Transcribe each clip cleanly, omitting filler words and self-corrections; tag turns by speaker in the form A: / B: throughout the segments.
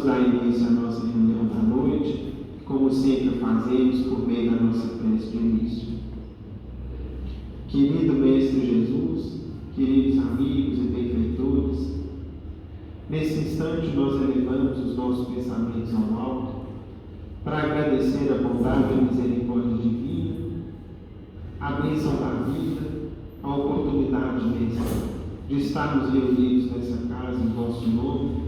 A: Vamos dar início à nossa reunião da noite, como sempre fazemos por meio da nossa prece de início. Querido Mestre Jesus, queridos amigos e benfeitores, nesse instante nós elevamos os nossos pensamentos ao alto para agradecer a bondade e a misericórdia divina, a bênção da vida, a oportunidade de estarmos reunidos nessa casa em vosso nome,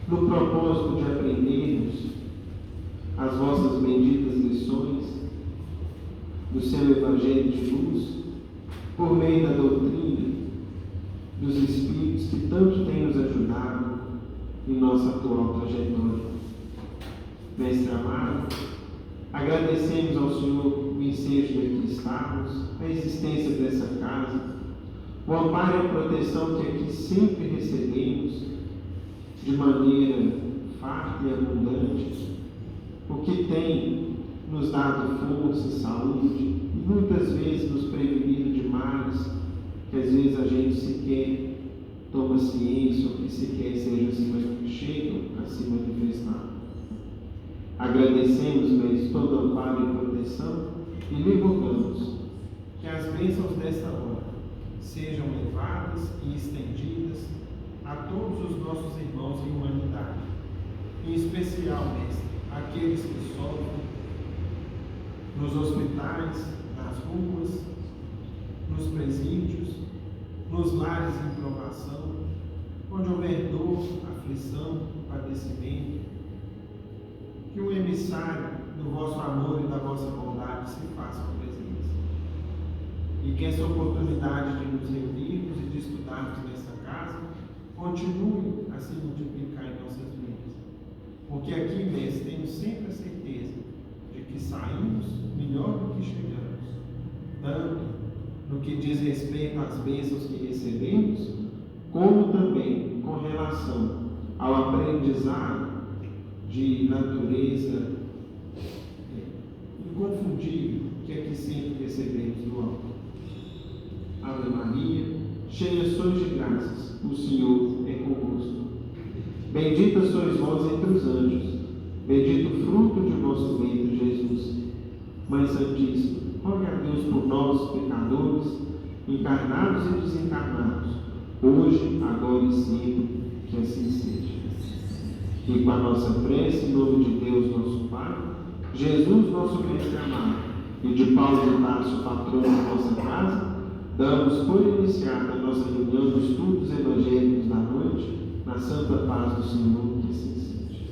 A: no propósito de aprendermos as vossas benditas lições do seu Evangelho de luz, por meio da doutrina dos Espíritos que tanto têm nos ajudado em nossa atual trajetória. Mestre amado, agradecemos ao Senhor o ensejo de aqui estarmos, a existência dessa casa, o amparo e a proteção que aqui sempre recebemos de maneira farta e abundante, o que tem nos dado força, saúde, e muitas vezes nos prevenido de males que às vezes a gente sequer toma ciência ou que sequer chegam a se manifestar. Agradecemos, Mestre, todo o amparo e proteção e lhe rogamos que as bênçãos desta hora sejam levadas e estendidas a todos os nossos irmãos em humanidade, em especial, Mestre, aqueles que sofrem nos hospitais, nas ruas, nos presídios, nos lares em provação, onde houver dor, aflição, padecimento, que o emissário do vosso amor e da vossa bondade se faça presente. E que essa oportunidade de nos reunirmos e de estudarmos nessa casa continue a se multiplicar em nossas vidas. Porque aqui, Mestre, temos sempre a certeza de que saímos melhor do que chegamos, tanto no que diz respeito às bênçãos que recebemos, como também com relação ao aprendizado de natureza inconfundível que aqui sempre recebemos do alto. Ave Maria, cheia sois de graças, o Senhor é convosco. Bendita sois vós entre os anjos, bendito o fruto de vosso ventre, Jesus. Mãe Santíssima, rogai a Deus por nós, pecadores, encarnados e desencarnados, hoje, agora e sempre, que assim seja. E com a nossa prece, em nome de Deus, nosso Pai, Jesus, nosso Mestre amado, e de Paulo de Tarso, patrono da nossa casa, damos por iniciada a nossa reunião dos estudos evangélicos da noite, na santa paz do Senhor, que assim seja.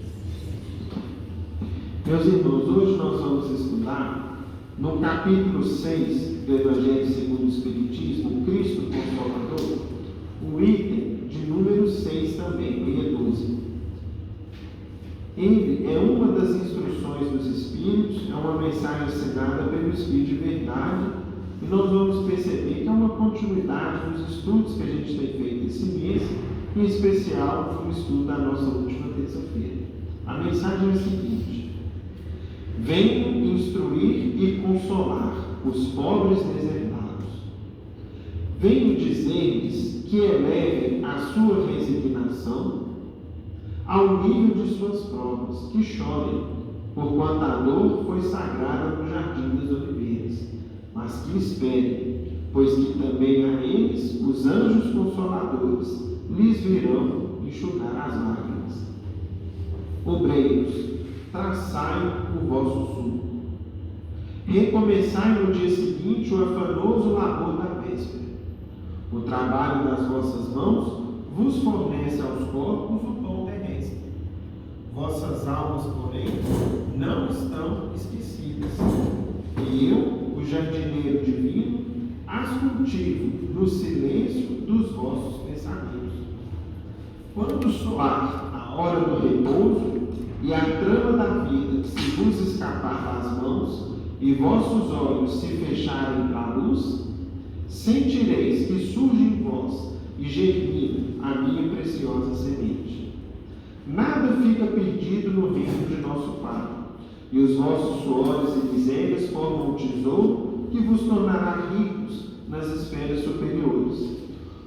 A: Meus irmãos, hoje nós vamos estudar no capítulo 6 do Evangelho segundo o Espiritismo, Cristo Consolador, o item de número 6 também, o item 12. Ele é uma das instruções dos Espíritos, é uma mensagem assinada pelo Espírito de verdade, e nós vamos perceber que é uma continuidade dos estudos que a gente tem feito esse mês, em especial no estudo da nossa última terça-feira. A mensagem é a seguinte: venho instruir e consolar os pobres deserdados. Venho dizer-lhes que elevem a sua resignação ao nível de suas provas, que chorem, porquanto a dor foi sagrada no jardim das oliveiras, mas que esperem, pois que também a eles os anjos consoladores lhes virão enxugar as lágrimas. Obreiros, traçai o vosso sulco. Recomeçai no dia seguinte o afanoso labor da véspera. O trabalho das vossas mãos vos fornece aos corpos o pão terrestre. Vossas almas, porém, não estão esquecidas. E eu, o jardineiro divino, as cultivo no silêncio dos vossos pensamentos. Quando soar a hora do repouso e a trama da vida se vos escapar das mãos e vossos olhos se fecharem para a luz, sentireis que surge em vós e germina a minha preciosa semente. Nada fica perdido no reino de nosso Pai, e os vossos suores e misérias formam um tesouro que vos tornará ricos nas esferas superiores,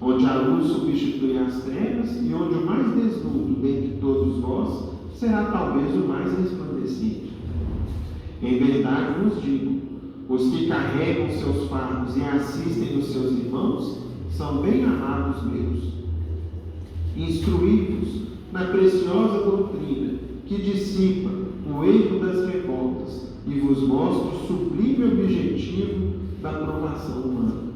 A: onde a luz substitui as trevas e onde o mais desnudo dentre todos vós será talvez o mais resplandecente. Em verdade vos digo, os que carregam seus fardos e assistem os seus irmãos são bem amados meus. Instruí-vos na preciosa doutrina que dissipa o erro das revoltas e vos mostra o sublime objetivo da aprovação humana.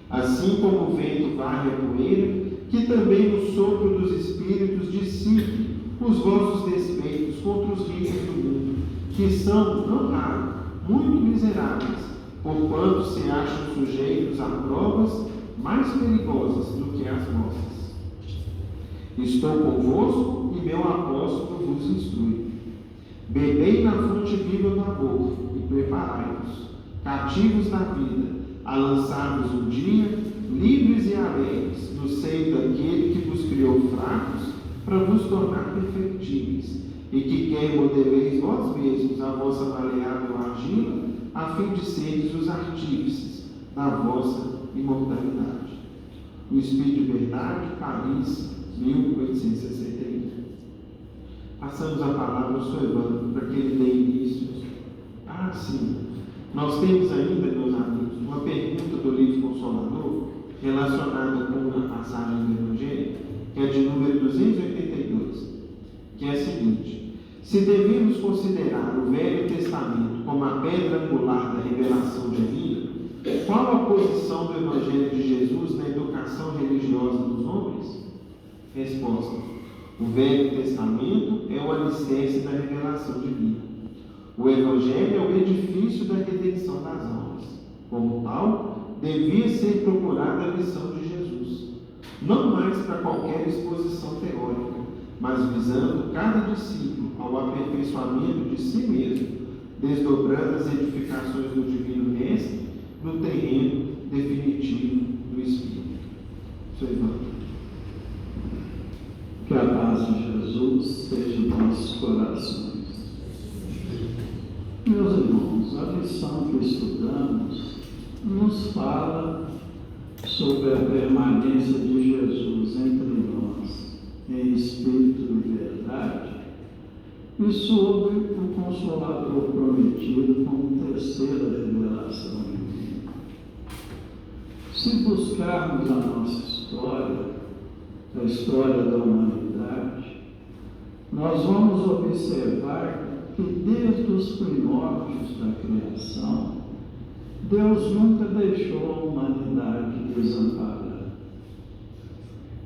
A: Assim como o vento varre a poeira, que também no sopro dos espíritos dissipe os vossos despeitos contra os ricos do mundo, que são, não raro, muito miseráveis, porquanto se acham sujeitos a provas mais perigosas do que as vossas. Estou convosco e meu apóstolo vos instrui. Bebei na fonte viva do amor e preparai-vos, cativos da vida, a lançar-vos um dia, livres e alegres, no seio daquele que vos criou fracos, para vos tornar perfectíveis, e que quer modeleis vós mesmos a vossa maleável argila, a fim de seres os artífices da vossa imortalidade. O Espírito de Verdade, Paris, 1861. Passamos a palavra ao Sr. Evandro para que ele dê início. Sim. Nós temos ainda, meus amigos, uma pergunta do livro Consolador relacionada com uma passagem do Evangelho, que é de número 282, que é a seguinte: se devemos considerar o Velho Testamento como a pedra angular da revelação divina, qual a posição do Evangelho de Jesus na educação religiosa dos homens? Resposta: o Velho Testamento é o alicerce da revelação divina. O Evangelho é o edifício da redenção das almas. Como tal, devia ser procurada a lição de Jesus, não mais para qualquer exposição teórica, mas visando cada discípulo ao aperfeiçoamento de si mesmo, desdobrando as edificações do Divino Mestre no terreno definitivo do Espírito. Sr. Evandro.
B: Que a paz de Jesus seja em nossos corações. Meus irmãos, a lição que estudamos nos fala sobre a permanência de Jesus entre nós, em espírito e verdade, e sobre o Consolador prometido como terceira revelação divina. Se buscarmos a nossa história, a história da humanidade, nós vamos observar que desde os primórdios da criação, Deus nunca deixou a humanidade desamparada.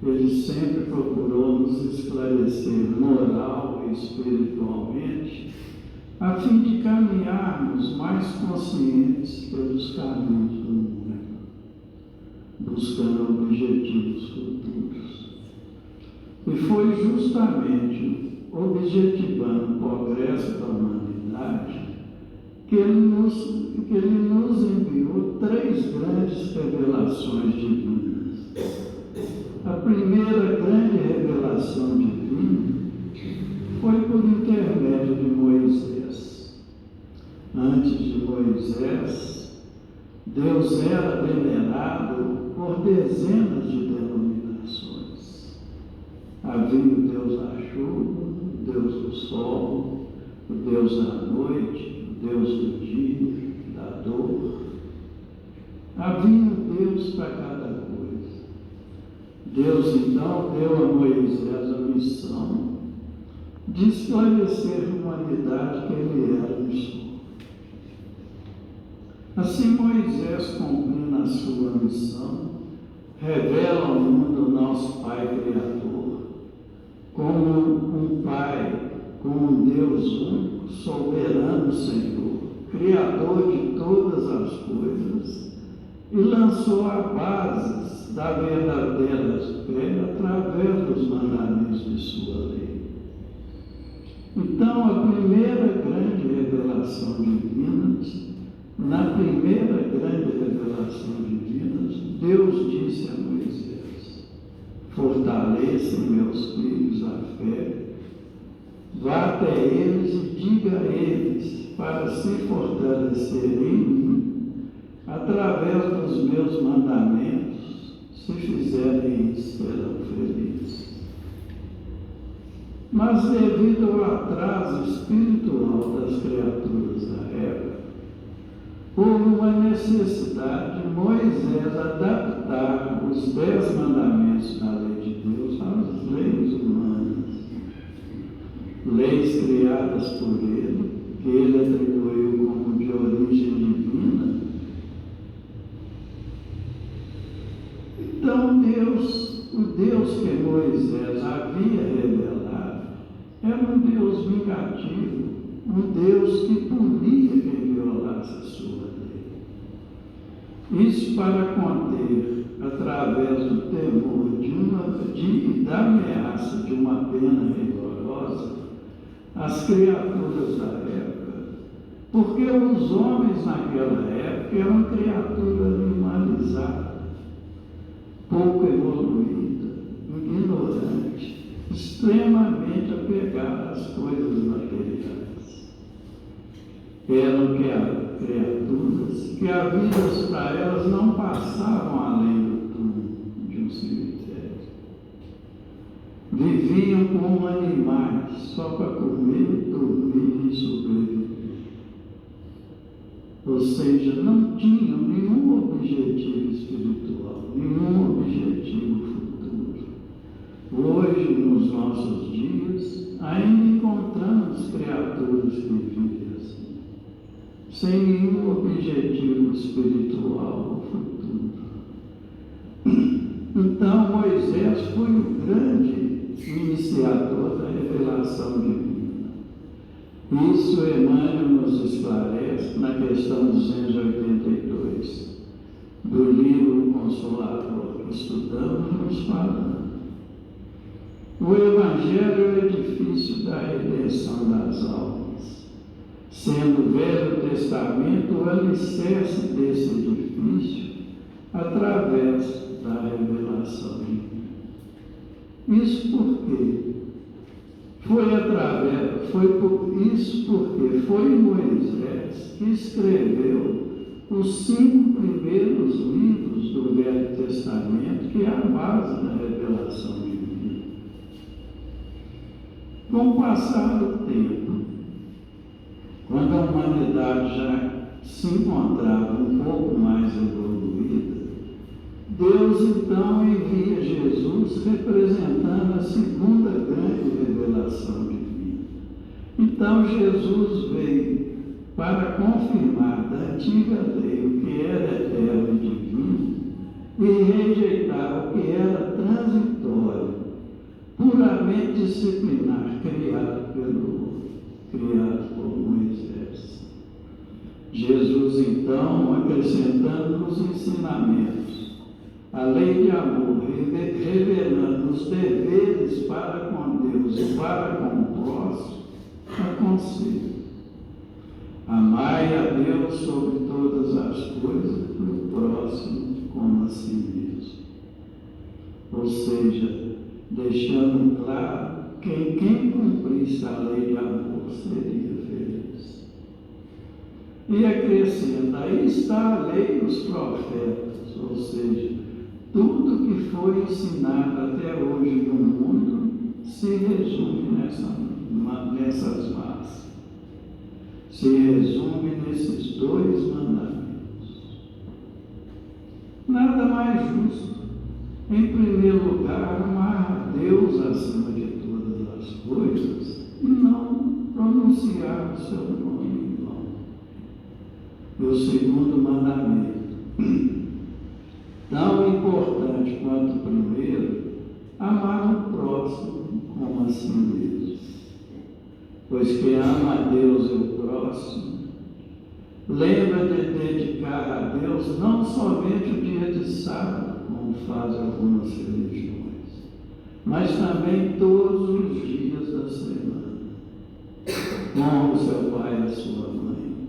B: Ele sempre procurou nos esclarecer moral e espiritualmente, a fim de caminharmos mais conscientes pelos caminhos do mundo, buscando objetivos futuros. E foi justamente objetivando o progresso da humanidade que ele nos enviou 3 grandes revelações divinas. A primeira grande revelação divina foi por intermédio de Moisés. Antes de Moisés, Deus era venerado por dezenas de denominações. Havia o Deus da chuva, o Deus do sol, o Deus da noite, o Deus do dia, da dor. Havia um Deus para cada coisa. Deus então deu a Moisés a missão de esclarecer a humanidade que ele era no sol. Assim Moisés, cumprindo a sua missão, revela ao mundo o nosso Pai Criador, como um Pai, como um Deus único, soberano Senhor, Criador de todas as coisas, e lançou a base da verdadeira fé através dos mandamentos de sua lei. Então, a primeira grande revelação divina, na primeira grande revelação divina, Deus disse a Moisés: fortaleça meus filhos a fé, vá até eles e diga a eles para se fortalecerem em mim, através dos meus mandamentos, se fizerem isso, serão felizes. Mas devido ao atraso espiritual das criaturas da época, houve uma necessidade de Moisés adaptar os 10 mandamentos da lei de Deus às leis humanas, leis criadas por ele, que ele atribuiu como de origem divina. Então o Deus que Moisés havia revelado, era um Deus vingativo, um Deus que punia quem violasse a sua lei. Isso para conter, através do temor da ameaça de uma pena rigorosa, as criaturas da época, porque os homens naquela época eram criaturas animalizadas, pouco evoluída, ignorante, extremamente apegada às coisas materiais. Eram criaturas que a vida para elas não passavam além do túmulo de um cemitério. Viviam como animais, só para comer, dormir e sobreviver. Ou seja, não tinham nenhum objetivo espiritual, nenhum objetivo futuro. Hoje, nos nossos dias, ainda encontramos criaturas que vivem assim, sem nenhum objetivo espiritual ou futuro. Então, Moisés foi o grande iniciador da revelação divina. Isso Emmanuel nos esclarece na questão 282 do livro Consolador que estudamos, nos falando. O Evangelho é o edifício da redenção das almas, sendo o Velho Testamento o alicerce desse edifício através da revelação divina. Isso porque foi Moisés que escreveu os 5 primeiros livros do Velho Testamento, que é a base da revelação divina. Com o passar do tempo, quando a humanidade já se encontrava um pouco mais evoluída, Deus então envia Jesus representando a segunda grande revelação divina. Então Jesus veio para confirmar da antiga lei o que era eterno e divino e rejeitar o que era transitório, puramente disciplinar, criado por Moisés. Jesus então, acrescentando os ensinamentos, a lei de amor, revelando os deveres para com Deus e para com o próximo, aconselha: amai a Deus sobre todas as coisas e o próximo como a si mesmo. Ou seja, deixando claro que quem cumprisse a lei de amor seria feliz. E acrescenta: aí está a lei dos profetas, ou seja, tudo que foi ensinado até hoje no mundo se resume nessas massas. Se resume nesses 2 mandamentos. Nada mais justo. Em primeiro lugar, amar a Deus acima de todas as coisas e não pronunciar o seu nome em vão. E o segundo mandamento, tão importante quanto o primeiro, amar o próximo como a si mesmo. Pois quem ama a Deus e o próximo, lembra de dedicar a Deus não somente o dia de sábado, como fazem algumas religiões, mas também todos os dias da semana. Honra o seu pai e a sua mãe.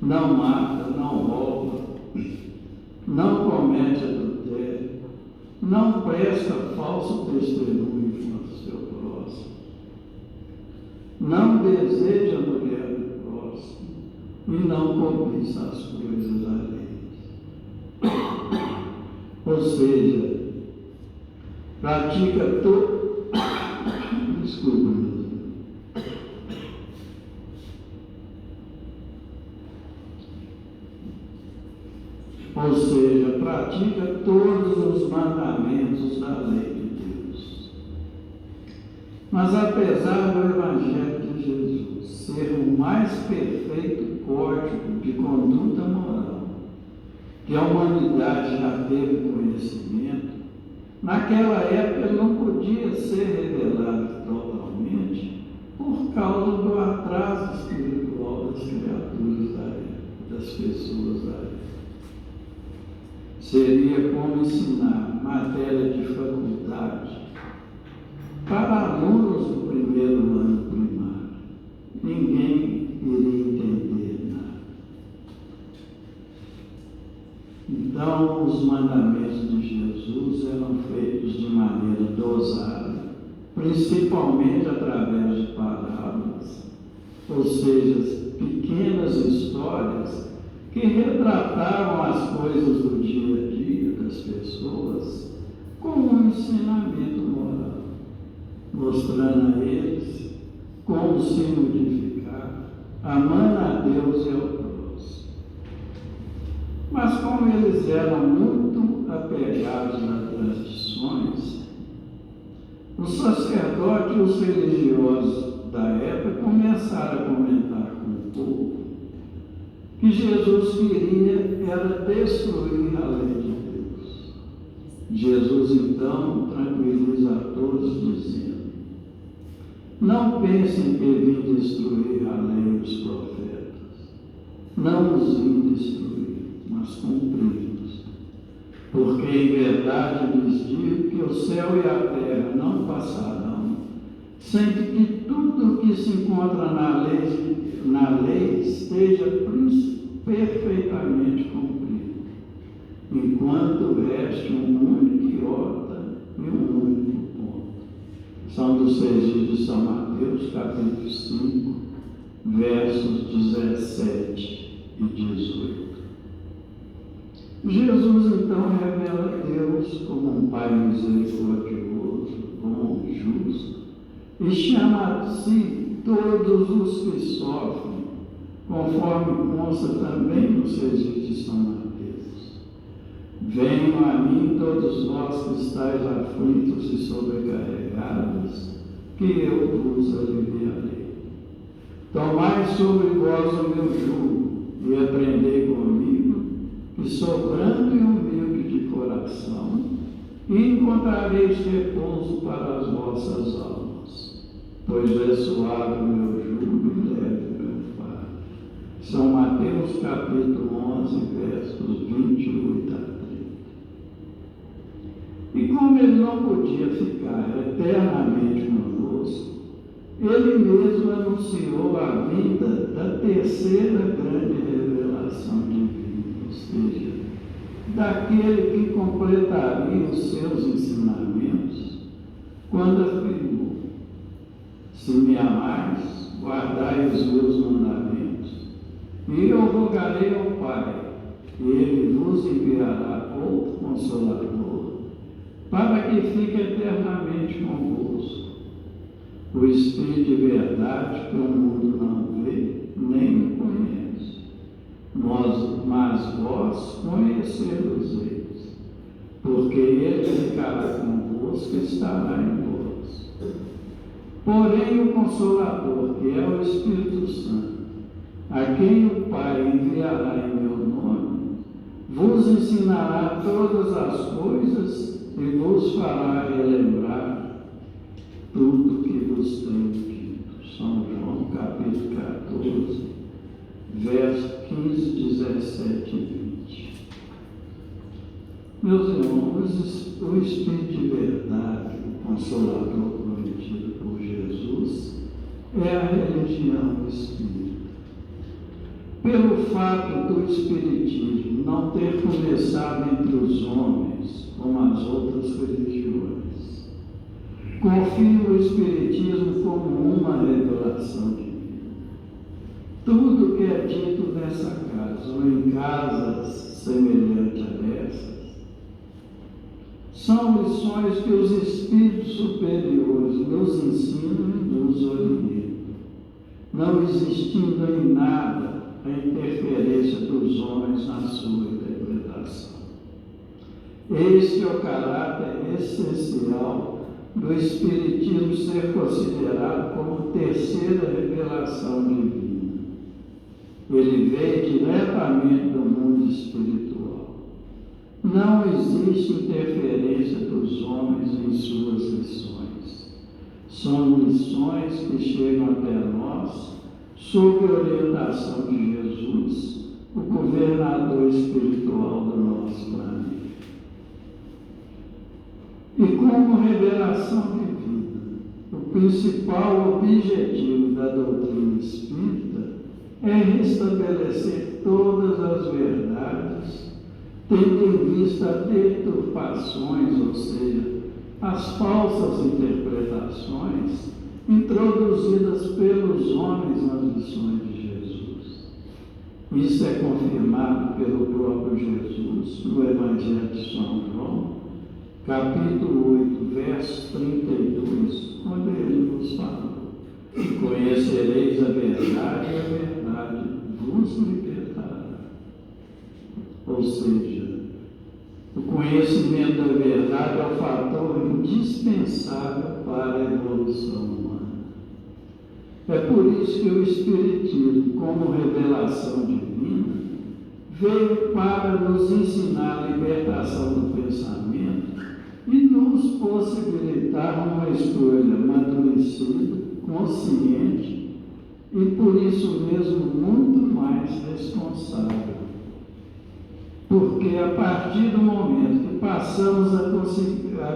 B: Não mata, não rouba, não comete adultério, não presta falso testemunho contra o seu próximo, não deseja a mulher do próximo e não cobiça as coisas alheias. Ou seja, pratica todo. Desculpa. ou seja, pratica todos os mandamentos da lei de Deus. Mas apesar do Evangelho de Jesus ser o mais perfeito código de conduta moral que a humanidade já teve conhecimento, naquela época ele não podia ser revelado totalmente por causa do atraso espiritual das criaturas da época, das pessoas da época. Seria como ensinar matéria de faculdade para alunos do primeiro ano primário. Ninguém iria entender nada. Então, os mandamentos de Jesus eram feitos de maneira dosada, principalmente através de parábolas, ou seja, pequenas histórias que retratavam as coisas do dia a dia das pessoas como um ensinamento moral, mostrando a eles como se modificar, amando a Deus e ao próximo. Mas como eles eram muito apegados nas tradições, os sacerdotes e os religiosos da época começaram a comentar com o povo que Jesus queria era destruir a lei de Deus. Jesus então tranquiliza a todos dizendo: não pensem que vim destruir a lei e os profetas. Não os vim destruir, mas cumpri-los. Porque em verdade lhes digo que o céu e a terra não passarão, sem que tudo o que se encontra na lei esteja perfeitamente cumprido, enquanto reste um único iota e um único ponto. São dos registros de São Mateus, capítulo 5, versos 17 e 18. Jesus então revela Deus como um Pai misericordioso, bom e justo, e chama a si todos os que sofrem, conforme consta também nos registros de São Mateus. Venham a mim todos vós que estáis aflitos e sobrecarregados, que eu vos aliviarei. Tomai sobre vós o meu jugo e aprendei comigo, que sou brando e humilde de coração, e encontrareis repouso para as vossas almas, pois é suave o meu jugo e leve o meu fardo. São Mateus capítulo 11, versos 28 a 30. E como ele não podia ficar eternamente conosco, ele mesmo anunciou a vinda da terceira grande revelação divina, ou seja, daquele que completaria os seus ensinamentos, quando afirmou: se me amais, guardai os meus mandamentos, e eu rogarei ao Pai, e ele vos enviará outro Consolador, para que fique eternamente convosco, o Espírito de verdade que o mundo não vê, nem o conhece, mas vós conhecê-los-eis, porque ele ficará convosco e estará em vós. Porém, o Consolador, que é o Espírito Santo, a quem o Pai enviará em meu nome, vos ensinará todas as coisas e vos fará relembrar tudo que vos tenho dito. São João, capítulo 14, versos 15, 17 e 20. Meus irmãos, o Espírito de verdade, o Consolador prometido por Jesus, é a religião espírita. Pelo fato do Espiritismo não ter começado entre os homens, como as outras religiões, confio o Espiritismo como uma revelação divina. Tudo que é dito nessa casa, ou em casas semelhantes a essas, são lições que os espíritos superiores nos ensinam e nos orientam, não existindo em nada a interferência dos homens na sua interpretação. Este é o caráter essencial do Espiritismo ser considerado como terceira revelação divina. Ele veio diretamente do mundo espiritual. Não existe interferência dos homens em suas lições. São lições que chegam até nós sob a orientação de Jesus, o governador espiritual do nosso planeta. E como revelação divina, o principal objetivo da doutrina espírita é restabelecer todas as verdades, tendo em vista as deturpações, ou seja, as falsas interpretações introduzidas pelos homens nas lições de Jesus. Isso é confirmado pelo próprio Jesus no Evangelho de São João, capítulo 8, verso 32, onde ele nos fala: conhecereis a verdade e a verdade vos libertará. Ou seja, o conhecimento da verdade é o fator indispensável para a evolução humana. É por isso que o Espiritismo, como revelação divina, veio para nos ensinar a libertação do pensamento e nos possibilitar uma escolha amadurecida, consciente e, por isso mesmo, muito mais responsável. Porque a partir do momento que passamos a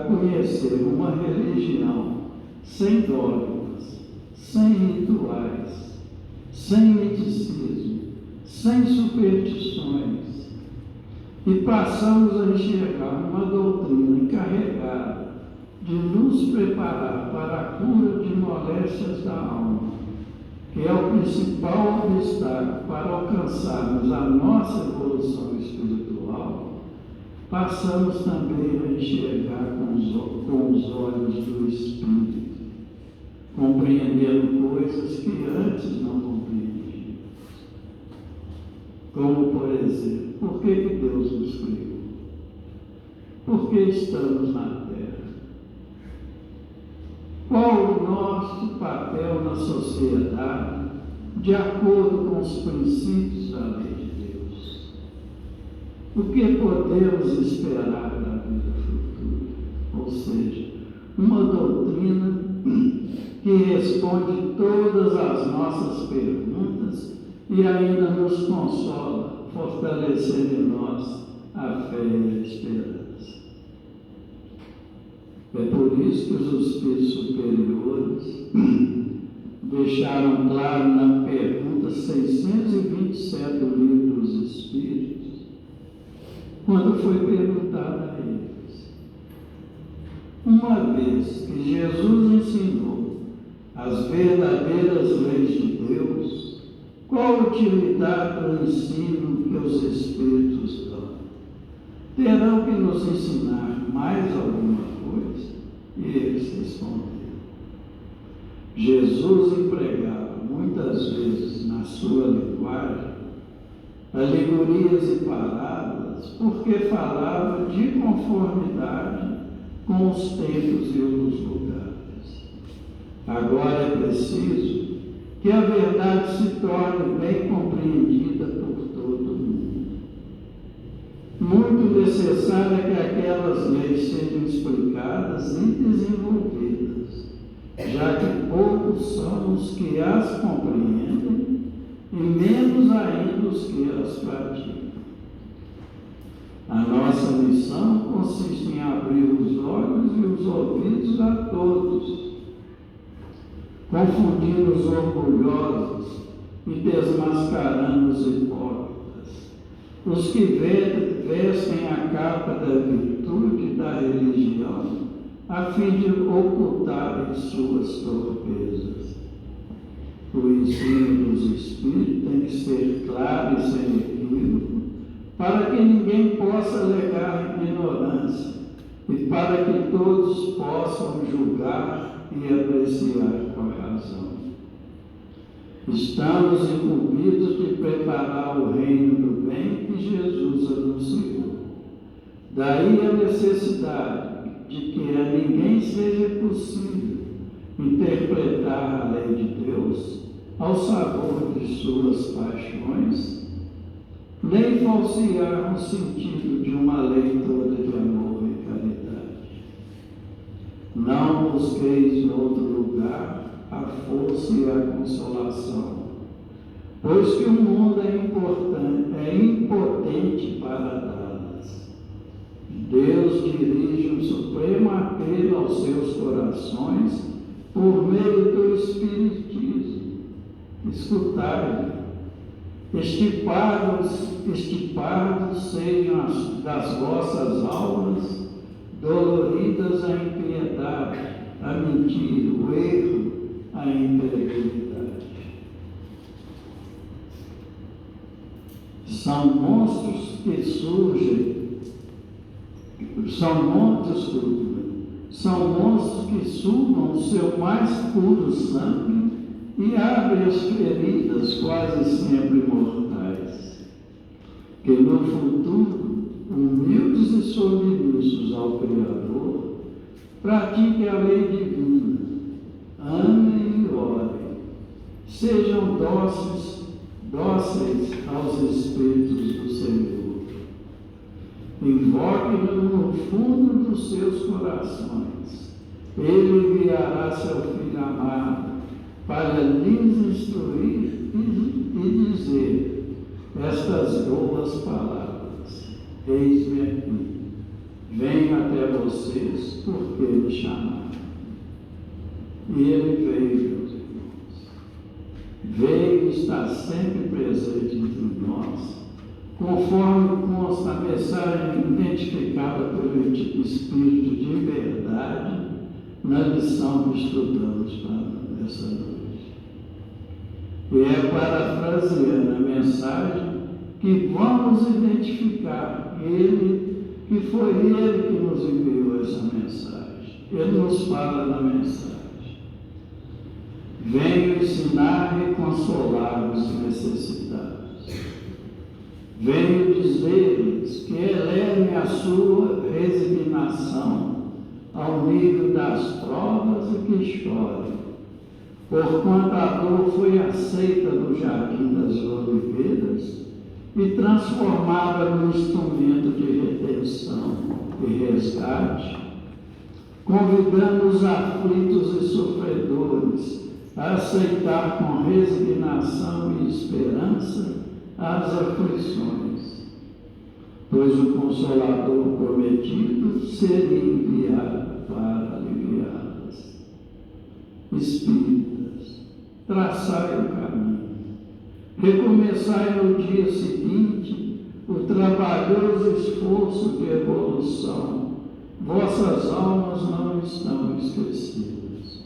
B: conhecer uma religião sem dogmas, sem rituais, sem misticismo, sem superstições, e passamos a enxergar uma doutrina encarregada de nos preparar para a cura de moléstias da alma, que é o principal obstáculo para alcançarmos a nossa evolução espiritual, passamos também a enxergar com os olhos do Espírito, compreendendo coisas que antes não compreendíamos. Como, por exemplo, por que Deus nos criou? Por que estamos na Terra? Qual o nosso papel na sociedade, de acordo com os princípios da lei de Deus? O que podemos esperar da vida futura? Ou seja, uma doutrina que responde todas as nossas perguntas e ainda nos consola, fortalecendo em nós a fé e a esperança. É por isso que os espíritos superiores deixaram claro na pergunta 627 do Livro dos Espíritos, quando foi perguntado a eles: uma vez que Jesus ensinou as verdadeiras leis de Deus, qual a utilidade do ensino que os Espíritos dão? Terão que nos ensinar mais alguma coisa? E eles responderam. Jesus empregava muitas vezes na sua linguagem alegorias e parábolas, porque falava de conformidade com os tempos e os lugares. Agora é preciso que a verdade se torne bem compreendida por todo mundo. Muito necessário é que aquelas leis sejam explicadas e desenvolvidas, já que poucos são os que as compreendem e menos ainda os que as praticam. A nossa missão consiste em abrir os olhos e os ouvidos a todos, confundindo os orgulhosos e desmascarando os hipócritas, os que vestem a capa da virtude e da religião, a fim de ocultarem suas torpezas. O ensino dos Espíritos tem que ser claro e sem equívoco, para que ninguém possa alegar ignorância e para que todos possam julgar e apreciar com a razão. Estamos incumbidos de preparar o reino do bem que Jesus anunciou, Daí a necessidade de que a ninguém seja possível interpretar a lei de Deus ao sabor de suas paixões, nem falsear o sentido de uma lei toda de amor e caridade. Não busqueis em outro lugar a força e a consolação, pois que o mundo é impotente para dá-las. Deus dirige um supremo apelo aos seus corações por meio do Espiritismo. Escutai-lhe. Estipados sejam das vossas almas, doloridas a impiedade, a mentira, o erro, a incredulidade. São monstros que surgem, são monstros que sugam o seu mais puro sangue e abrem as feridas quase sempre mortais, que no futuro, humildes e submissos ao Criador, pratiquem a lei divina, amem e orem, sejam dóceis aos Espíritos do Senhor. Invoquem-no no fundo dos seus corações. Ele enviará seu Filho amado para lhes instruir e dizer estas boas palavras: eis-me aqui, venho até vocês porque me chamaram. E ele veio, meus irmãos. Veio e está sempre presente entre nós, conforme consta a mensagem identificada pelo Espírito de verdade na lição que estudamos para essa noite. E é parafraseando a mensagem que vamos identificar que foi Ele que nos enviou essa mensagem. Ele nos fala na mensagem: venho ensinar e consolar os necessitados. Venho dizer-lhes que elevem a sua resignação ao nível das provas e que chorem, porquanto a dor foi aceita no jardim das oliveiras e transformada no instrumento de redenção e resgate, convidando os aflitos e sofredores a aceitar com resignação e esperança as aflições, pois o Consolador prometido seria enviado para aliviá-las. Espíritas, traçai o caminho, recomeçai no dia seguinte o trabalhoso esforço de evolução. Vossas almas não estão esquecidas.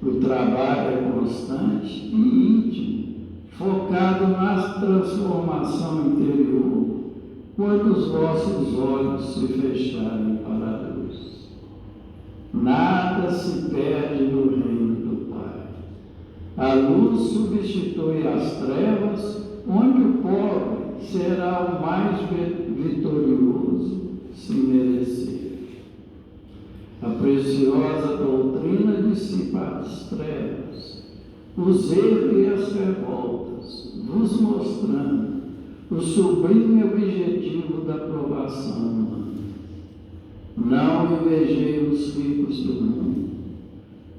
B: O trabalho é constante e íntimo, focado na transformação interior, quando os vossos olhos se fecharem para a luz. Nada se perde no reino do Pai. A luz substitui as trevas, onde o pobre será o mais vitorioso, se merecer. A preciosa doutrina dissipa as trevas, os erros e as revoltas, vos mostrando o sublime objetivo da provação humana. Não invejei os ricos do mundo,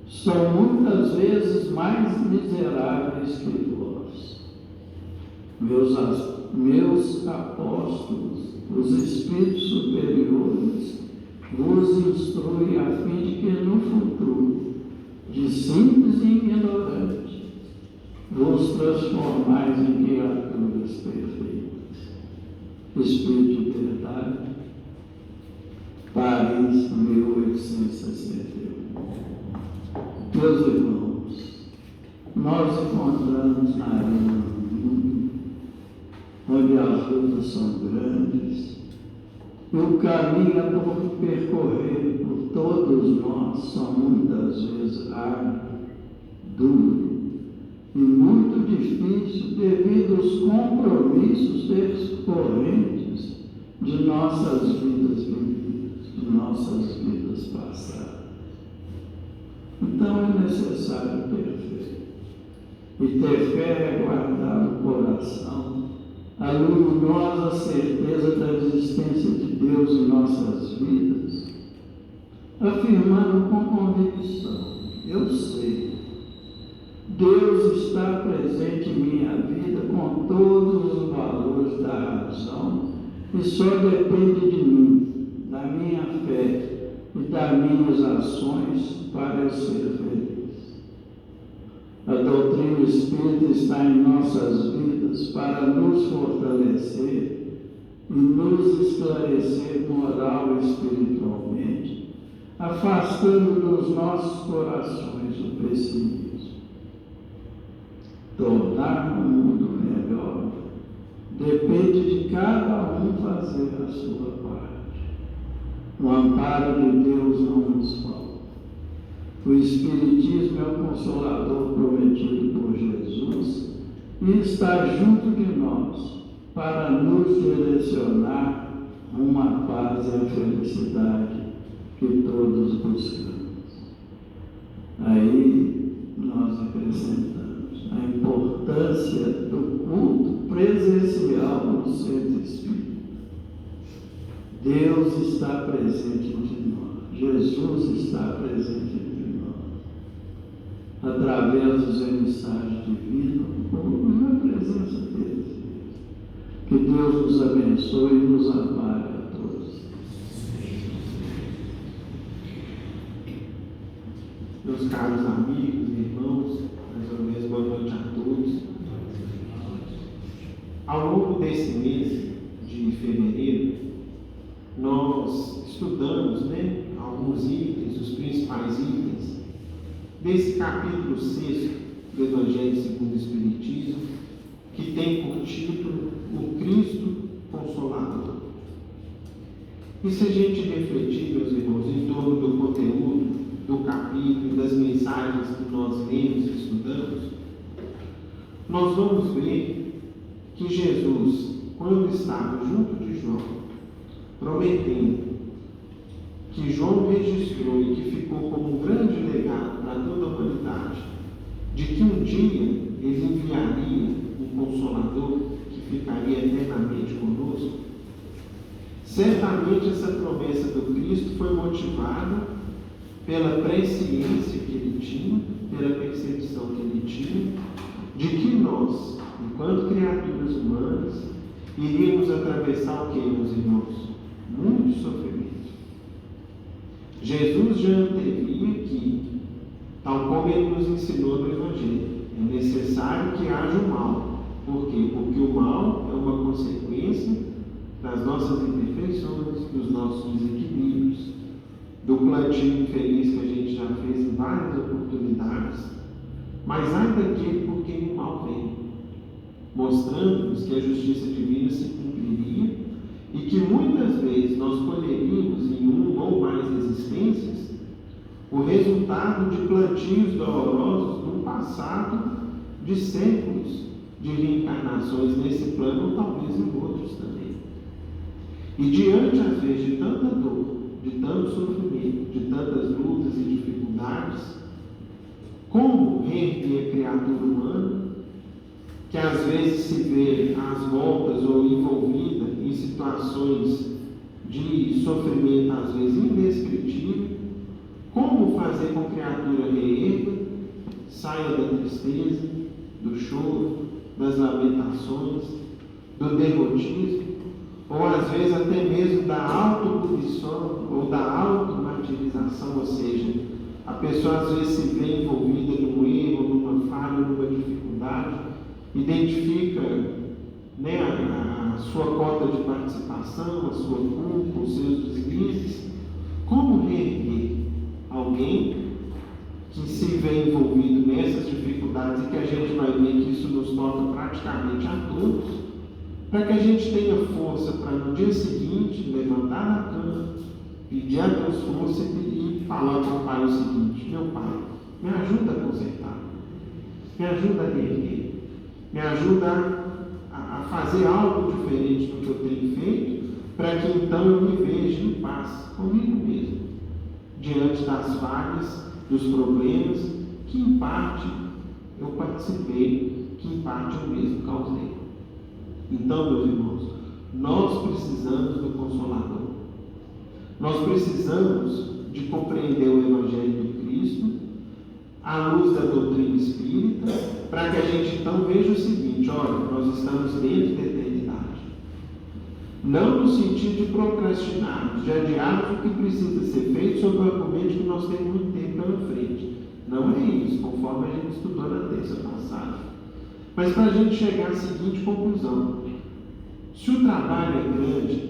B: são muitas vezes mais miseráveis que vós. Meus apóstolos, os espíritos superiores, vos instruem a fim de que no futuro, de simples e ignorante, vos transformais em criaturas perfeitas. Espírito de Verdade, Paris, 1861. Meus irmãos, nós encontramos na arena do mundo, onde as lutas são grandes, e o caminho a percorrer por todos nós são muitas vezes árduo, duro e muito difícil devido aos compromissos decorrentes de nossas vidas vividas, de nossas vidas passadas. Então é necessário ter fé. E ter fé é guardar no coração a luminosa certeza da existência de Deus em nossas vidas, afirmando com convicção: eu sei, Deus está presente em minha vida com todos os valores da razão e só depende de mim, da minha fé e das minhas ações para eu ser feliz. A doutrina espírita está em nossas vidas para nos fortalecer e nos esclarecer moral e espiritualmente, afastando dos nossos corações o pessimismo. Tornar o mundo melhor depende de cada um fazer a sua parte. O amparo de Deus não nos falta. O Espiritismo é o Consolador prometido por Jesus e está junto de nós para nos direcionar a uma paz e a felicidade que todos buscamos. Aí nós acrescentamos a importância do culto presencial no centro espírita. Deus está presente entre nós, Jesus está presente entre nós, através dos emissários divinos, na presença deles. Que Deus nos abençoe e nos ampare a todos.
A: Meus caros amigos e irmãos, mais uma vez boa noite a todos. Ao longo desse mês de fevereiro, nós estudamos alguns itens, os principais itens, desse capítulo 6 do Evangelho segundo o Espiritismo, que tem por título o Cristo Consolador. E se a gente refletir, meus irmãos, em torno do conteúdo do capítulo e das mensagens que nós lemos e estudamos, nós vamos ver que Jesus, quando estava junto de João, prometendo que João registrou e que ficou como um grande legado para toda a humanidade, de que um dia ele enviaria um Consolador que ficaria eternamente conosco, certamente essa promessa do Cristo foi motivada pela presciência que ele tinha, pela percepção que ele tinha, de que nós, enquanto criaturas humanas, iríamos atravessar o que, meus irmãos? Muito sofrimento. Jesus já antevia que, tal como ele nos ensinou no Evangelho, é necessário que haja o mal. Por quê? Porque o mal é uma consequência das nossas imperfeições, dos nossos desequilíbrios, do plantio infeliz que a gente já fez em várias oportunidades, mas há daquele por quem o mal vem, mostrando-nos que a justiça divina se cumpriria e que muitas vezes nós colheríamos em uma ou mais existências o resultado de plantios dolorosos do passado de séculos de reencarnações nesse plano, ou talvez em outros também. E diante, às vezes, de tanta dor, de tanto sofrimento, de tantas lutas e dificuldades, como reerguer a criatura humana, que às vezes se vê às voltas ou envolvida em situações de sofrimento, às vezes indescritível, como fazer com que a criatura reerga, saia da tristeza, do choro, das lamentações, do derrotismo, ou às vezes até mesmo da autopunição ou da automartirização, ou seja, a pessoa às vezes se vê envolvida num erro, numa falha, numa dificuldade, identifica a sua cota de participação, a sua culpa, os seus deslizes. Como reerguer alguém que se vê envolvido nessas dificuldades e que a gente vai ver que isso nos toca praticamente a todos, para que a gente tenha força para no dia seguinte levantar da cama, pedir a Deus força e falar com o Pai o seguinte: meu Pai, me ajuda a consertar, me ajuda a reerguer, me ajuda a fazer algo diferente do que eu tenho feito, para para que então eu me veja em paz comigo mesmo, diante das falhas, dos problemas, que em parte eu participei, que em parte eu mesmo causei. Então, meus irmãos, nós precisamos do Consolador. Nós precisamos de compreender o Evangelho de Cristo, à luz da doutrina espírita, para que a gente então veja o seguinte: olha, nós estamos dentro da eternidade. Não no sentido de procrastinarmos, de adiarmos o que precisa ser feito sob o argumento que nós temos muito tempo pela frente. Não é isso, conforme a gente estudou na terça passada. Mas para a gente chegar à seguinte conclusão: se o trabalho é grande,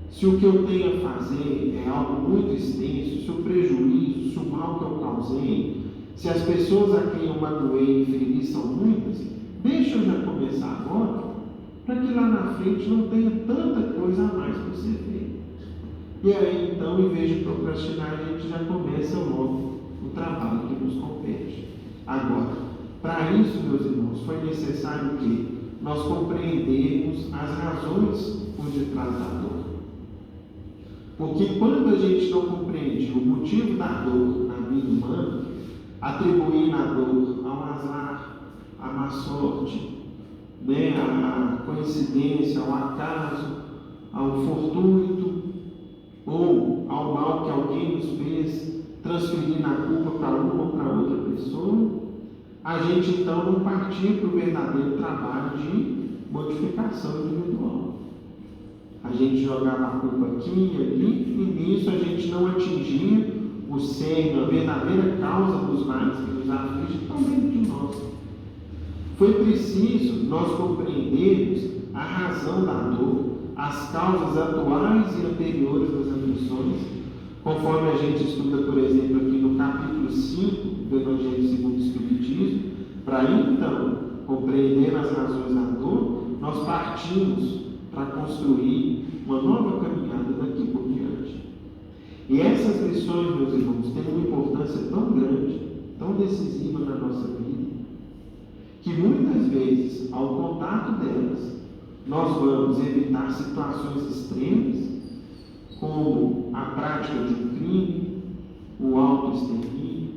A: se o que eu tenho a fazer é algo muito extenso, se o prejuízo, se o mal que eu causei, se as pessoas a quem eu magoei e feri são muitas, deixa eu já começar agora, para que lá na frente não tenha tanta coisa a mais para ser feita. E aí então, em vez de procrastinar, a gente já começa logo o trabalho que nos compete. Agora, para isso, meus irmãos, foi necessário que nós compreendermos as razões por detrás da dor. Porque quando a gente não compreende o motivo da dor na vida humana, atribuindo a dor ao azar, à má sorte, à coincidência, ao acaso, ao fortuito, ou ao mal que alguém nos fez, transferindo a culpa para uma ou para outra pessoa, a gente então não partir para o verdadeiro trabalho de modificação individual. A gente jogava a culpa aqui e ali, e nisso a gente não atingia o cerne, a verdadeira causa dos males que nos afligem, estão dentro de nós. Foi preciso nós compreendermos a razão da dor, as causas atuais e anteriores das aflições, conforme a gente estuda, por exemplo, aqui no capítulo 5 do Evangelho segundo o Espiritismo. Para então, compreender as razões da dor, nós partimos para construir uma nova caminhada daqui por diante. E essas lições, meus irmãos, têm uma importância tão grande, tão decisiva na nossa vida, que muitas vezes, ao contato delas, nós vamos evitar situações extremas, como a prática de um crime, o auto-extermínio,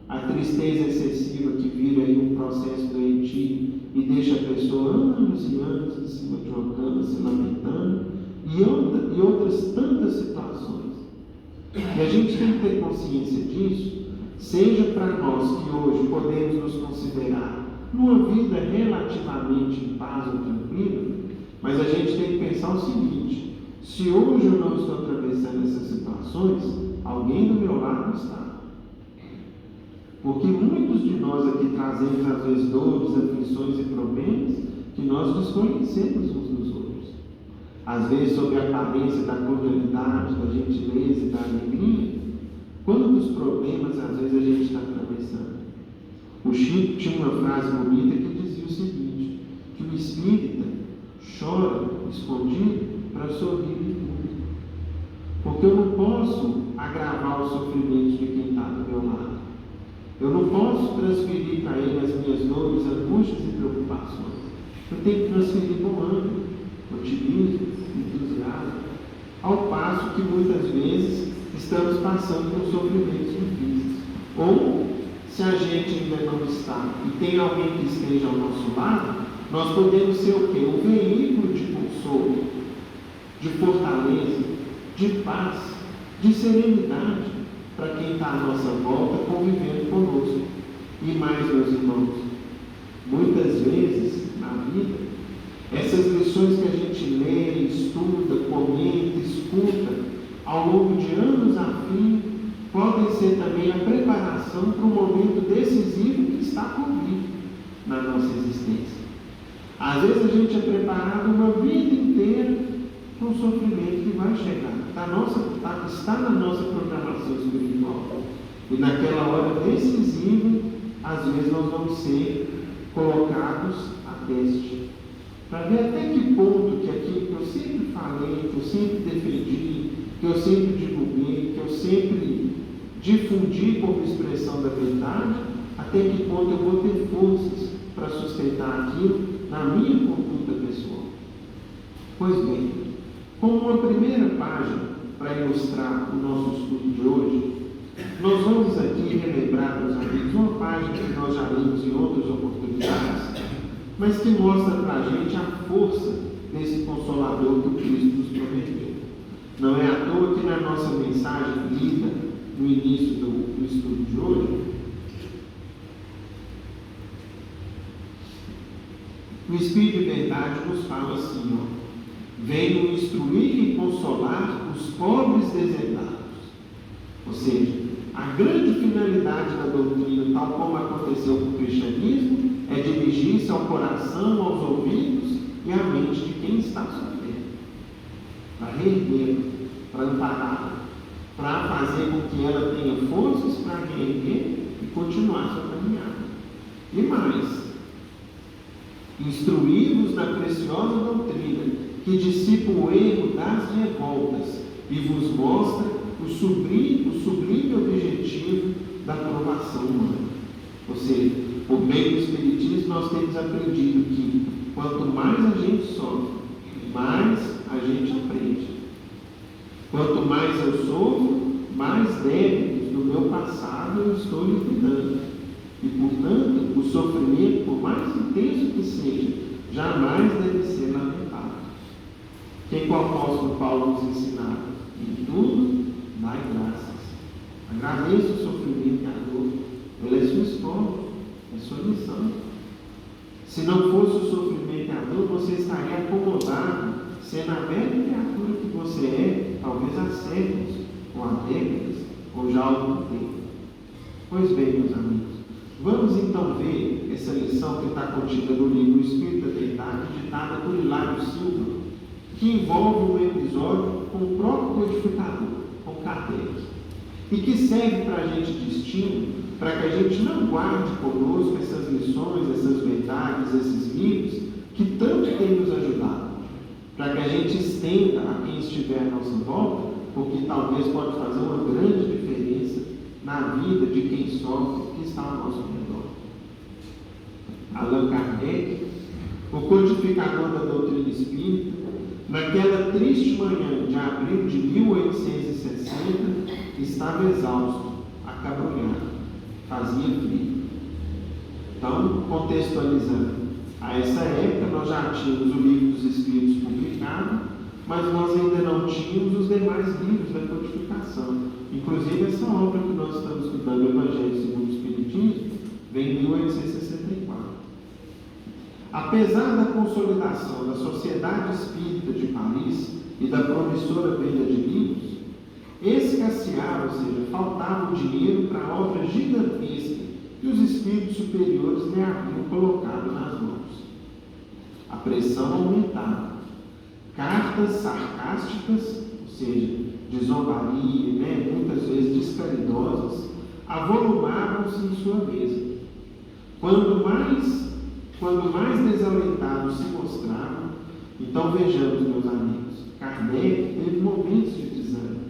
A: a tristeza excessiva que vira aí um processo doentio e deixa a pessoa anos e anos em cima de uma cama se lamentando, e outras tantas situações. E a gente tem que ter consciência disso, seja para nós que hoje podemos nos considerar numa vida relativamente em paz ou tranquila, mas a gente tem que pensar o seguinte: se hoje eu não estou atravessando essas situações, alguém do meu lado está. Porque muitos de nós aqui trazemos às vezes dores, aflições e problemas que nós desconhecemos uns dos outros. Às vezes sob a aparência da cordialidade, da gentileza e da alegria, quantos problemas às vezes a gente está atravessando. O Chico tinha uma frase bonita que dizia o seguinte: que o espírita chora escondido para sorrir em público. Porque eu não posso agravar os sofrimentos de quem está do meu lado. Eu não posso transferir para ele as minhas dores, angústias e preocupações. Eu tenho que transferir bom ânimo, otimismo, entusiasmo, ao passo que muitas vezes estamos passando por sofrimentos difíceis. Ou, se a gente ainda não está e tem alguém que esteja ao nosso lado, nós podemos ser o quê? Um veículo de consolo, de fortaleza, de paz, de serenidade para quem está à nossa volta convivendo conosco. E mais, meus irmãos, muitas vezes na vida, essas lições que a gente lê, estuda, comenta, escuta ao longo de anos a fim, podem ser também a preparação para um momento decisivo que está por vir na nossa existência. Às vezes a gente é preparado uma vida inteira para um sofrimento que vai chegar. Está na nossa programação espiritual. E naquela hora decisiva, às vezes nós vamos ser colocados a teste. Para ver até que ponto que aquilo que eu sempre falei, que eu sempre defendi, que eu sempre divulguei, que eu sempre difundi como expressão da verdade, até que ponto eu vou ter forças para sustentar aquilo na minha conduta pessoal. Pois bem, Como uma primeira página para ilustrar o nosso estudo de hoje, nós vamos aqui relembrar, meus amigos, uma página que nós já lemos em outras oportunidades, mas que mostra para a gente a força desse Consolador que o Cristo nos prometeu. Não é à toa que na nossa mensagem lida no início do estudo de hoje, o Espírito de Verdade nos fala assim, venho instruir e consolar os pobres deserdados. Ou seja, a grande finalidade da doutrina, tal como aconteceu com o cristianismo, é dirigir-se ao coração, aos ouvidos e à mente de quem está sofrendo, para reerguer, para amparar, para fazer com que ela tenha forças para reerguer e continuar sua caminhada. E mais, instruí-vos na preciosa doutrina que dissipa o erro das revoltas e vos mostra o sublime objetivo da provação humana. Ou seja, por meio do Espiritismo nós temos aprendido que quanto mais a gente sofre, mais a gente aprende. Quanto mais eu sofro, mais débitos do meu passado eu estou liquidando. E, portanto, o sofrimento, por mais intenso que seja, jamais deve ser lamentado. O que o apóstolo Paulo nos ensinava? Em tudo, dai graças. Agradeça o sofrimento e a dor. Ela é sua escola, é sua lição. Se não fosse o sofrimento e a dor, você estaria acomodado, sendo a velha criatura que você é, talvez há séculos, ou há décadas, ou já há algum tempo. Pois bem, meus amigos, vamos então ver essa lição que está contida no livro O Espírito da Verdade, ditada por Hilário Silva, que envolve um episódio com o próprio codificador, com Kardec, e que serve para a gente de estímulo, para que a gente não guarde conosco essas lições, essas verdades, esses livros, que tanto têm nos ajudado, para que a gente estenda a quem estiver à nossa volta, porque talvez pode fazer uma grande diferença na vida de quem sofre, que está ao nosso redor. Allan Kardec, o codificador da doutrina espírita, naquela triste manhã de abril de 1860, estava exausto, acabrunhado, fazia frio. Então, contextualizando, a essa época nós já tínhamos o Livro dos Espíritos publicado, mas nós ainda não tínhamos os demais livros da codificação. Inclusive, essa obra que nós estamos estudando, o Evangelho segundo o Espiritismo, vem em 1864. Apesar da consolidação da Sociedade Espírita de Paris e da promissora venda de livros, escasseava, ou seja, faltava o dinheiro para a obra gigantesca que os espíritos superiores lhe haviam colocado nas mãos. A pressão aumentava. Cartas sarcásticas, ou seja, de zombaria, muitas vezes descaridosas, avolumavam-se em sua mesa. Quando mais desalentados se mostravam, então vejamos, meus amigos, Kardec teve momentos de desânimo.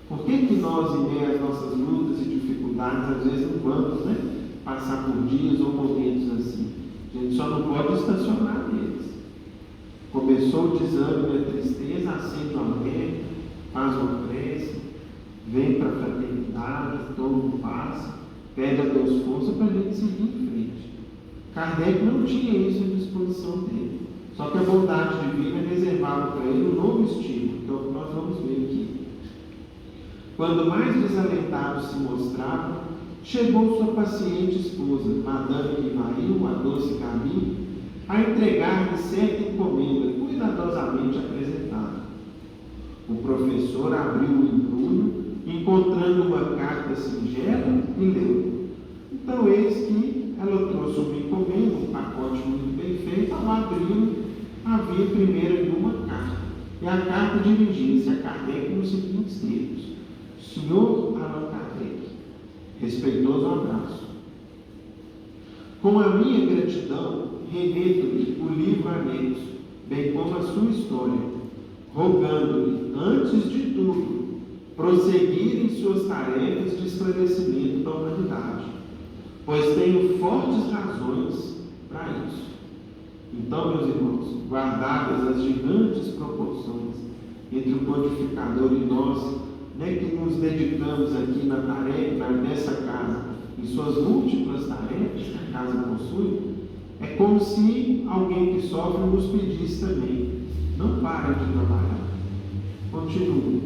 A: Por que nós, em meio às nossas lutas e dificuldades, às vezes não vamos passar por dias ou momentos assim? A gente só não pode estacionar neles. Começou o desânimo e a tristeza, acende o alerta, faz uma prece, vem para a fraternidade, toma um passo, pede a Deus força para a gente seguir em frente. Kardec não tinha isso à disposição dele. Só que a bondade divina reservava para ele um novo estímulo, que é o que nós vamos ver aqui. Quando mais desalentado se mostrava, chegou sua paciente esposa, Madame Rivail, a doce Camille, a entregar-lhe certa encomenda cuidadosamente apresentada. O professor abriu o embrulho, encontrando uma carta singela, e leu. Então, eis que ela trouxe uma encomenda, um pacote muito bem feito. Ao abrir, havia primeiro uma carta. E a carta dirigia-se a Kardec nos seguintes termos: Senhor Allan Kardec, respeitoso abraço. Com a minha gratidão, remeto-lhe o livro anexo, bem como a sua história, rogando-lhe, antes de tudo, prosseguir em suas tarefas de esclarecimento da humanidade, pois tenho fortes razões para isso. Então, meus irmãos, guardadas as gigantes proporções entre o codificador e nós, né, que nos dedicamos aqui na tarefa dessa casa, em suas múltiplas tarefas que a casa possui, é como se alguém que sofre nos pedisse também: não pare de trabalhar, continue.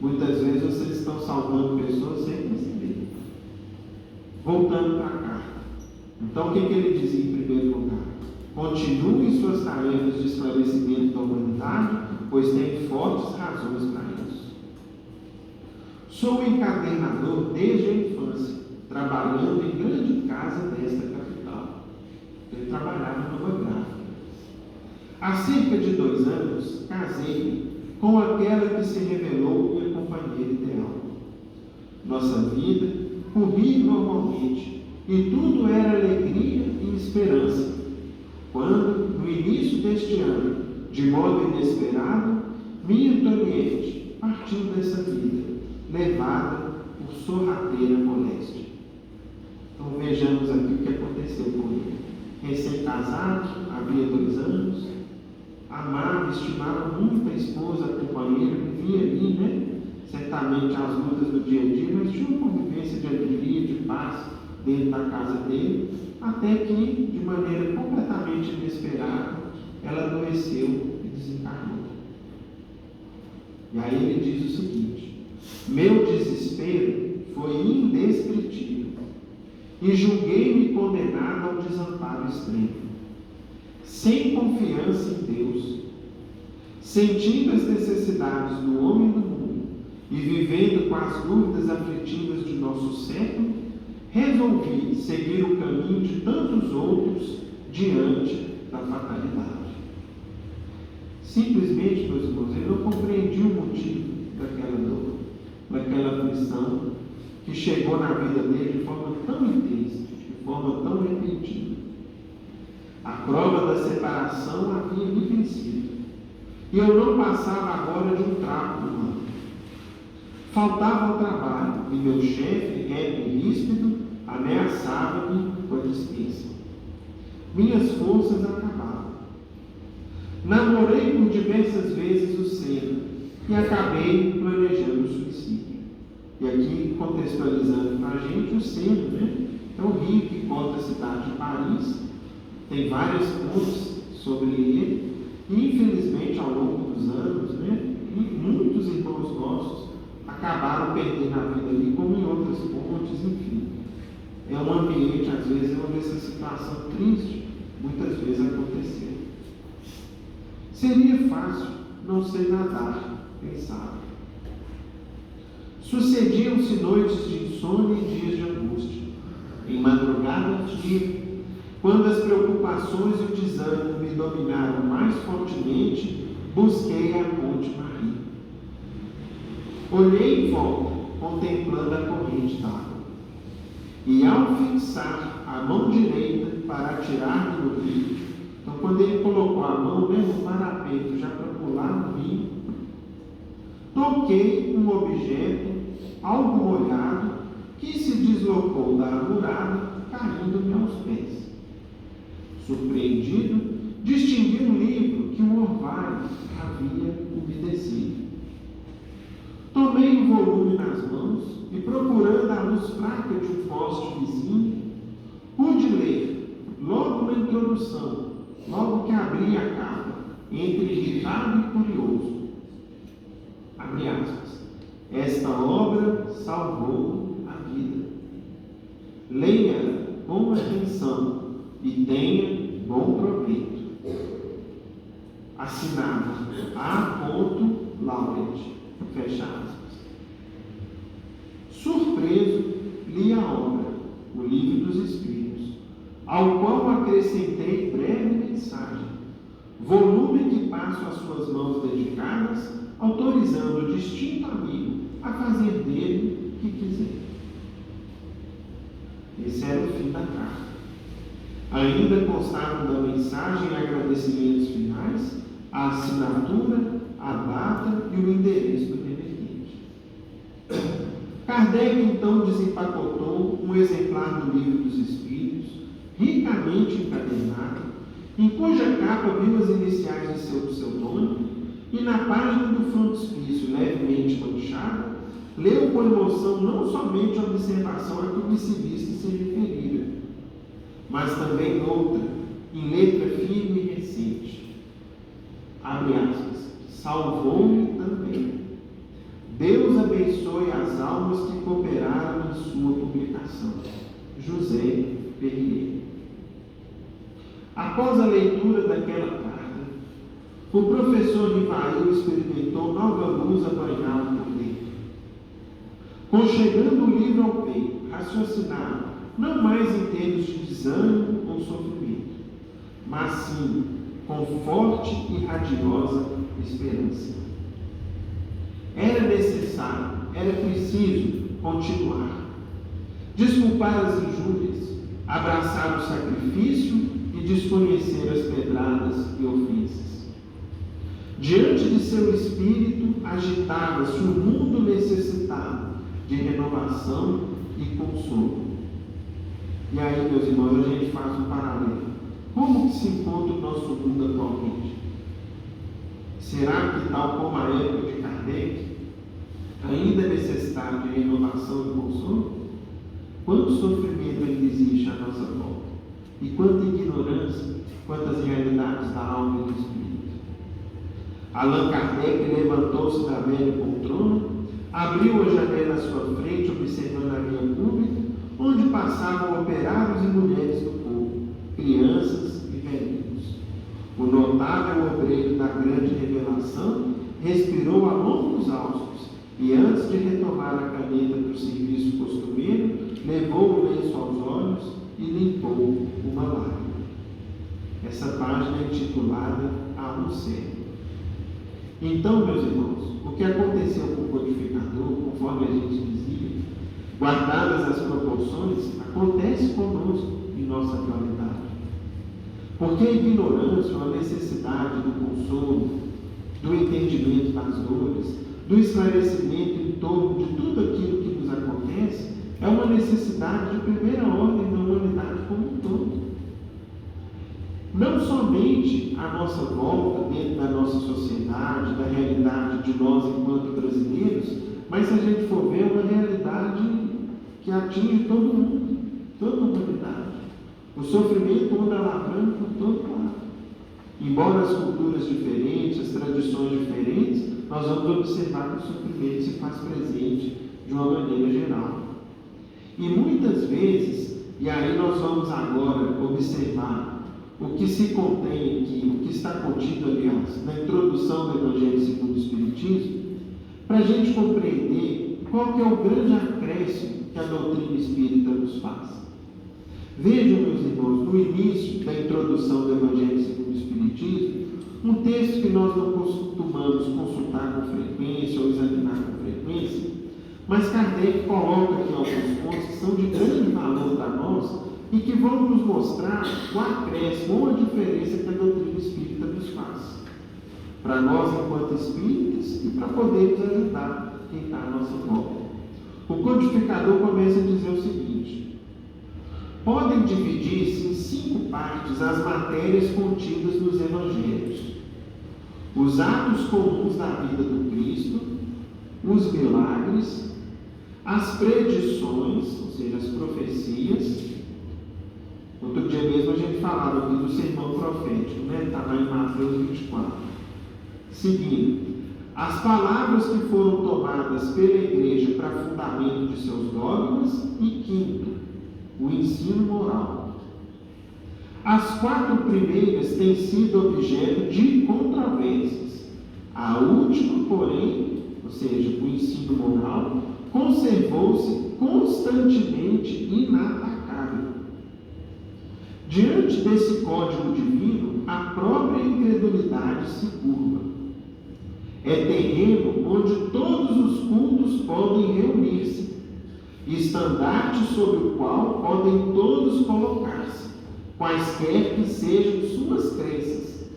A: Muitas vezes vocês estão salvando pessoas sem perceber. Voltando para cá, então o que ele dizia em primeiro lugar? Continue suas tarefas de esclarecimento da humanidade, pois tem fortes razões para isso. Sou encadernador desde a infância, trabalhando em grande casa desta capital. Ele trabalhava numa gráfica. Há cerca de 2 anos, casei-me com aquela que se revelou minha companheira ideal. Nossa vida corria normalmente e tudo era alegria e esperança, quando, no início deste ano, de modo inesperado, minha Antoniette partiu dessa vida, levada por sorrateira moléstia. Então vejamos aqui o que aconteceu com ele. Recém-casado, havia 2 anos, amava, estimava muito a esposa, a companheira, vivia ali, né? Certamente as lutas do dia a dia, mas tinha uma convivência de alegria, de paz dentro da casa dele, até que, de maneira completamente inesperada, ela adoeceu e desencarnou. E aí ele diz o seguinte: meu desespero foi indescritível e julguei-me condenado ao desamparo extremo, sem confiança em Deus, sentindo as necessidades do homem e do mundo e vivendo com as dúvidas aflitivas de nosso século, resolvi seguir o caminho de tantos outros diante da fatalidade. Simplesmente, meus irmãos, eu não compreendi o motivo daquela dor, daquela aflição que chegou na vida dele de forma tão intensa, de forma tão repentina. A prova da separação havia me vencido, e eu não passava agora de um trapo humano. Faltava ao trabalho, e meu chefe, reto e ríspido, ameaçava-me com a dispensa. Minhas forças acabavam. Namorei por diversas vezes o Senna e acabei planejando o suicídio. E aqui, contextualizando para a gente, o Senna, né? É o rio que corta a cidade de Paris, tem várias pontes sobre ele, e infelizmente ao longo dos anos, né, muitos irmãos nossos acabaram perdendo a vida ali, como em outras pontes, enfim. É um ambiente, às vezes, onde essa situação triste muitas vezes aconteceu. Seria fácil não sei nadar, pensava. Sucediam-se noites de insônia e dias de angústia. Em madrugada fria, quando as preocupações e o desânimo me dominaram mais fortemente, busquei a Monte Maria. Olhei em volta, contemplando a corrente d'água. E ao fixar a mão direita para atirar-me no rio, então quando ele colocou a mão no parapeito já para pular no rio, toquei um objeto, algo molhado, que se deslocou da arvorada, caindo-me aos pés. Surpreendido, distingui um livro que o orvalho havia umedecido. Tomei o volume nas mãos e, procurando a luz fraca de um poste vizinho, pude ler, logo na introdução, logo que abri a capa, entre irritado e curioso. Abre aspas. Esta obra salvou a vida. Leia com atenção e tenha bom proveito. Assinado A. Lauret. Fecha aspas. Surpreso, li a obra, o Livro dos Espíritos, ao qual acrescentei breve mensagem, volume que passo às suas mãos dedicadas, autorizando o distinto amigo a fazer dele o que quiser. Esse era o fim da carta. Ainda constavam da mensagem agradecimentos finais, a assinatura, a data e o endereço do remetente. Kardec então desempacotou um exemplar do Livro dos Espíritos, ricamente encadernado, em cuja capa viu as iniciais de seu pseudônimo e na página do frontispício levemente manchada, leu com emoção não somente a observação a que o missivista se referira, mas também outra, em letra firme e recente. Abre aspas. Salvou-me também. Deus abençoe as almas que cooperaram em sua publicação. José Ferreira. Após a leitura daquela carta, o professor Rivail experimentou nova luz apanhá-lo por dentro. Conchegando o livro ao peito, raciocinava, não mais em termos de desânimo ou sofrimento, mas sim com forte e radiosa esperança. Era necessário, era preciso continuar. Desculpar as injúrias, abraçar o sacrifício e desconhecer as pedradas e ofensas. Diante de seu espírito agitava-se um mundo necessitado de renovação e consolo. E aí, meus irmãos, a gente faz um paralelo. Como que se encontra o nosso mundo atualmente? Será que, tal como a época de Kardec, ainda é necessidade de renovação e consolo? Quanto sofrimento ainda existe à nossa volta? E quanta ignorância, quantas realidades da alma e do espírito? Allan Kardec levantou-se da velha poltrona, abriu a janela à sua frente, observando a via pública, onde passavam operários e mulheres do povo, crianças e velhinhos. O notável obreiro da grande revelação respirou a longos haustos e, antes de retomar a caneta para o serviço costumeiro, levou o lenço aos olhos e limpou uma lágrima. Essa página é intitulada A um Cego. Então, meus irmãos, o que aconteceu com o codificador, conforme a gente dizia, guardadas as proporções, acontece conosco em nossa atualidade. Porque a ignorância, a necessidade do consolo, do entendimento das dores, do esclarecimento em torno de tudo aquilo que nos acontece, é uma necessidade de primeira ordem da humanidade como um todo. Não somente à nossa volta, dentro da nossa sociedade, da realidade de nós enquanto brasileiros, mas se a gente for ver, é uma realidade que atinge todo mundo, toda a humanidade. O sofrimento anda lavrando por todo lado. Embora as culturas diferentes, as tradições diferentes, nós vamos observar que o sofrimento se faz presente de uma maneira geral. E muitas vezes, e aí nós vamos agora observar o que se contém aqui, o que está contido, aliás, na introdução do Evangelho segundo o Espiritismo, para a gente compreender qual que é o grande acréscimo que a doutrina espírita nos faz. Vejam, meus irmãos, no início da introdução do Evangelho segundo o Espiritismo, um texto que nós não costumamos consultar com frequência ou examinar com frequência, mas Kardec coloca aqui alguns pontos que são de grande valor para nós e que vão nos mostrar o acréscimo ou a diferença que a doutrina espírita nos faz. Para nós, enquanto espíritas, e para podermos ajudar quem está à nossa volta. O codificador começa a dizer o seguinte: podem dividir-se em 5 partes as matérias contidas nos evangelhos: os atos comuns da vida do Cristo, os milagres, as predições, ou seja, as profecias. Outro dia mesmo a gente falava aqui do sermão profético, né? Está lá em Mateus 24. Seguindo, as palavras que foram tomadas pela igreja para fundamento de seus dogmas. E quinto, o ensino moral. As 4 primeiras têm sido objeto de controvérsias. A última, porém, ou seja, o ensino moral, conservou-se constantemente inatacável. Diante desse código divino, a própria incredulidade se curva. É terreno onde todos os cultos podem reunir-se, estandarte sobre o qual podem todos colocar-se, quaisquer que sejam suas crenças,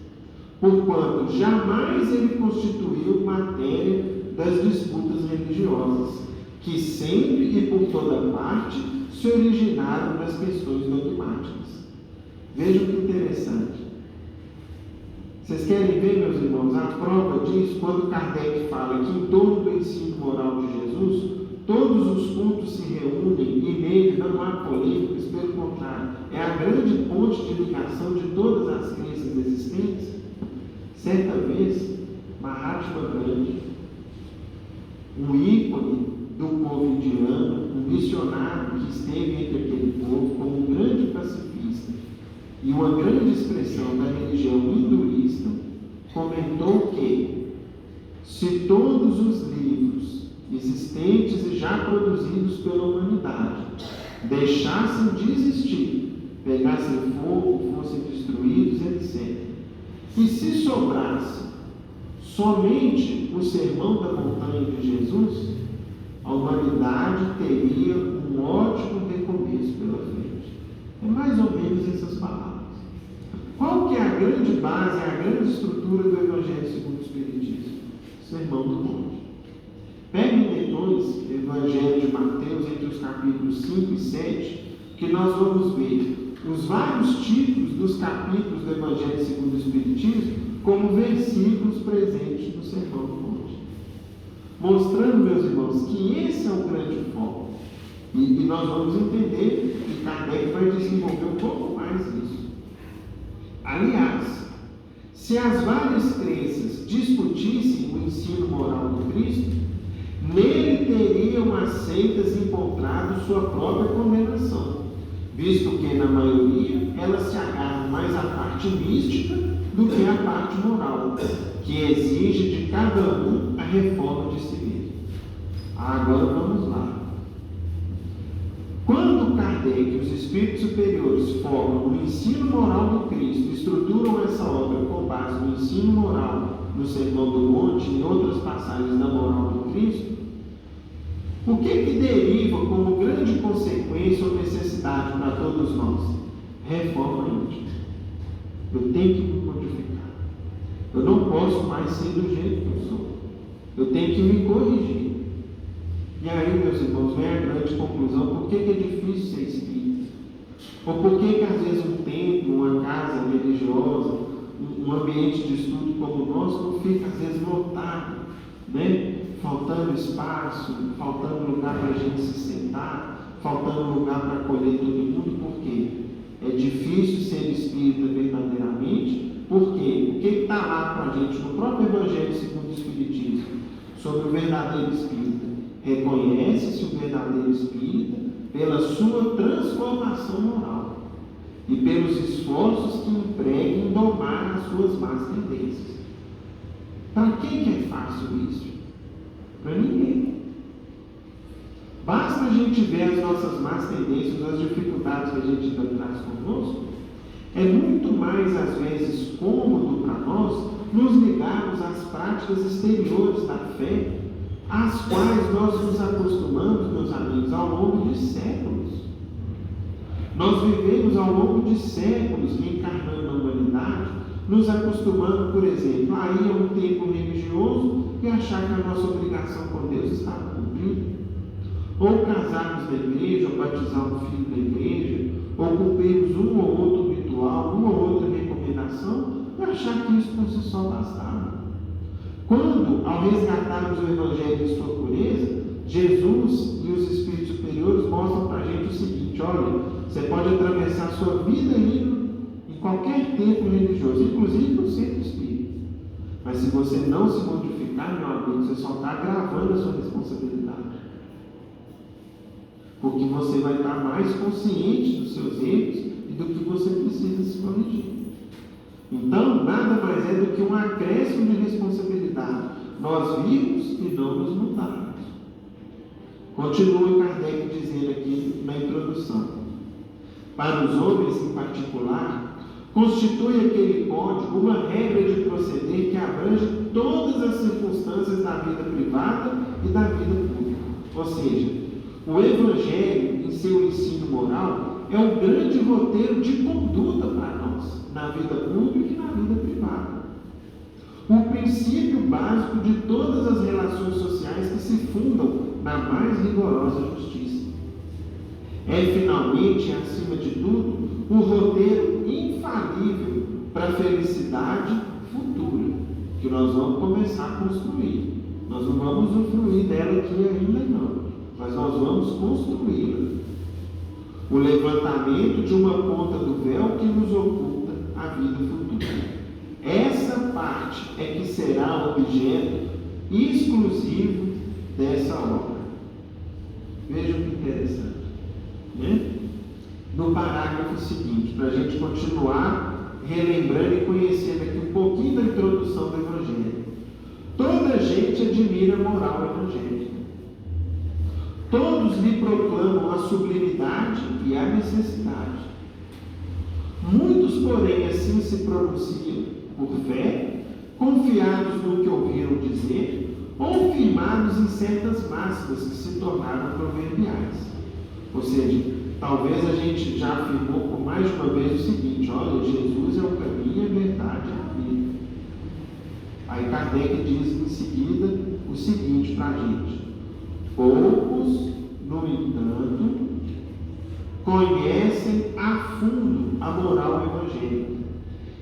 A: porquanto jamais ele constituiu matéria das disputas religiosas, que sempre e por toda parte se originaram das questões dogmáticas. Vejam que interessante. Vocês querem ver, meus irmãos, a prova disso quando Kardec fala que em torno do ensino moral de Jesus, todos os pontos se reúnem e nele não há polêmicas, pelo contrário, é a grande ponte de ligação de todas as crenças existentes. Certa vez, Mahatma Gandhi, um ícone do povo indiano, um missionário que esteve entre aquele povo como um grande pacifista e uma grande expressão da religião hinduísta, comentou que se todos os livros existentes e já produzidos pela humanidade deixassem de existir, pegassem fogo, fossem destruídos, etc., e se sobrasse somente o Sermão da Montanha de Jesus, a humanidade teria um ótimo recomeço pela frente. É mais ou menos essas palavras. Qual que é a grande base, a grande estrutura do Evangelho segundo o Espiritismo? Sermão do Monte. Peguem depois o Evangelho de Mateus, entre os capítulos 5 e 7, que nós vamos ver os vários títulos dos capítulos do Evangelho segundo o Espiritismo como versículos presentes no Sermão do Monte. Mostrando, meus irmãos, que esse é o grande foco. E nós vamos entender que Kardec vai desenvolver um pouco mais isso. Aliás, se as várias crenças discutissem o ensino moral do Cristo, nele teriam as seitas encontrado sua própria condenação, visto que, na maioria, elas se agarram mais à parte mística do que à parte moral, que exige de cada um a reforma de si mesmo. Agora vamos lá. Quando Kardec e os espíritos superiores focam no ensino moral do Cristo e estruturam essa obra com base no ensino moral no Sermão do Monte e em outras passagens da moral do Cristo, o que deriva como grande consequência ou necessidade para todos nós? Reforma íntima. Eu tenho que me modificar. Eu não posso mais ser do jeito que eu sou. Eu tenho que me corrigir. E aí, meus irmãos, vem a grande conclusão: por que é difícil ser espírita? Ou por que às vezes um templo, uma casa religiosa, um ambiente de estudo como o nosso não fica às vezes lotado, né? Faltando espaço, faltando lugar para a gente se sentar, faltando lugar para acolher todo mundo. Por quê? É difícil ser espírita verdadeiramente. Por quê? O que está lá para a gente no próprio Evangelho segundo o Espiritismo sobre o verdadeiro espírita? Reconhece-se o verdadeiro espírita pela sua transformação moral e pelos esforços que emprega em domar as suas más tendências. Para quem que é fácil isso? Para ninguém. Basta a gente ver as nossas más tendências, as dificuldades que a gente ainda traz conosco. É muito mais, às vezes, cômodo para nós nos ligarmos às práticas exteriores da fé, às quais nós nos acostumamos, meus amigos, ao longo de séculos. Nós vivemos ao longo de séculos reencarnando na humanidade, nos acostumando, por exemplo, a ir a um templo religioso e achar que a nossa obrigação com Deus está cumprida. Ou casarmos na igreja, ou batizar um filho na igreja, ou cumprirmos um ou outro ritual, uma ou outra recomendação, e achar que isso por si só bastava. Quando, ao resgatarmos o Evangelho em sua pureza, Jesus e os Espíritos superiores mostram para a gente o seguinte: olha, você pode atravessar a sua vida indo em qualquer templo religioso, inclusive no centro espírita. Mas se você não se modificar, meu amigo, você só está agravando a sua responsabilidade. Porque você vai estar mais consciente dos seus erros e do que você precisa se corrigir. Então, nada mais é do que um acréscimo de responsabilidade. Nós vimos e não nos mudarmos. Continua Kardec dizendo aqui na introdução: para os homens em particular, constitui aquele código uma regra de proceder que abrange todas as circunstâncias da vida privada e da vida pública. Ou seja, o Evangelho, em seu ensino moral, é um grande roteiro de conduta para nós, na vida pública e na vida privada. O princípio básico de todas as relações sociais que se fundam na mais rigorosa justiça. É, finalmente, acima de tudo, o roteiro infalível para a felicidade, futura, que nós vamos começar a construir. Nós não vamos usufruir dela aqui ainda não, mas nós vamos construí-la. O levantamento de uma ponta do véu que nos oculta a vida futura. Essa parte é que será objeto exclusivo dessa obra. Vejam que interessante, né? No parágrafo seguinte, para a gente continuar relembrando e conhecendo aqui um pouquinho da introdução do Evangelho. Toda gente admira a moral evangélica. Todos lhe proclamam a sublimidade e a necessidade. Muitos, porém, assim se pronunciam por fé, confiados no que ouviram dizer, ou firmados em certas máximas que se tornaram proverbiais. Ou seja, talvez a gente já afirmou por mais de uma vez o seguinte: olha, Jesus é o caminho, a verdade e a vida. Aí Kardec diz em seguida o seguinte para a gente: poucos, no entanto, conhecem a fundo a moral evangélica,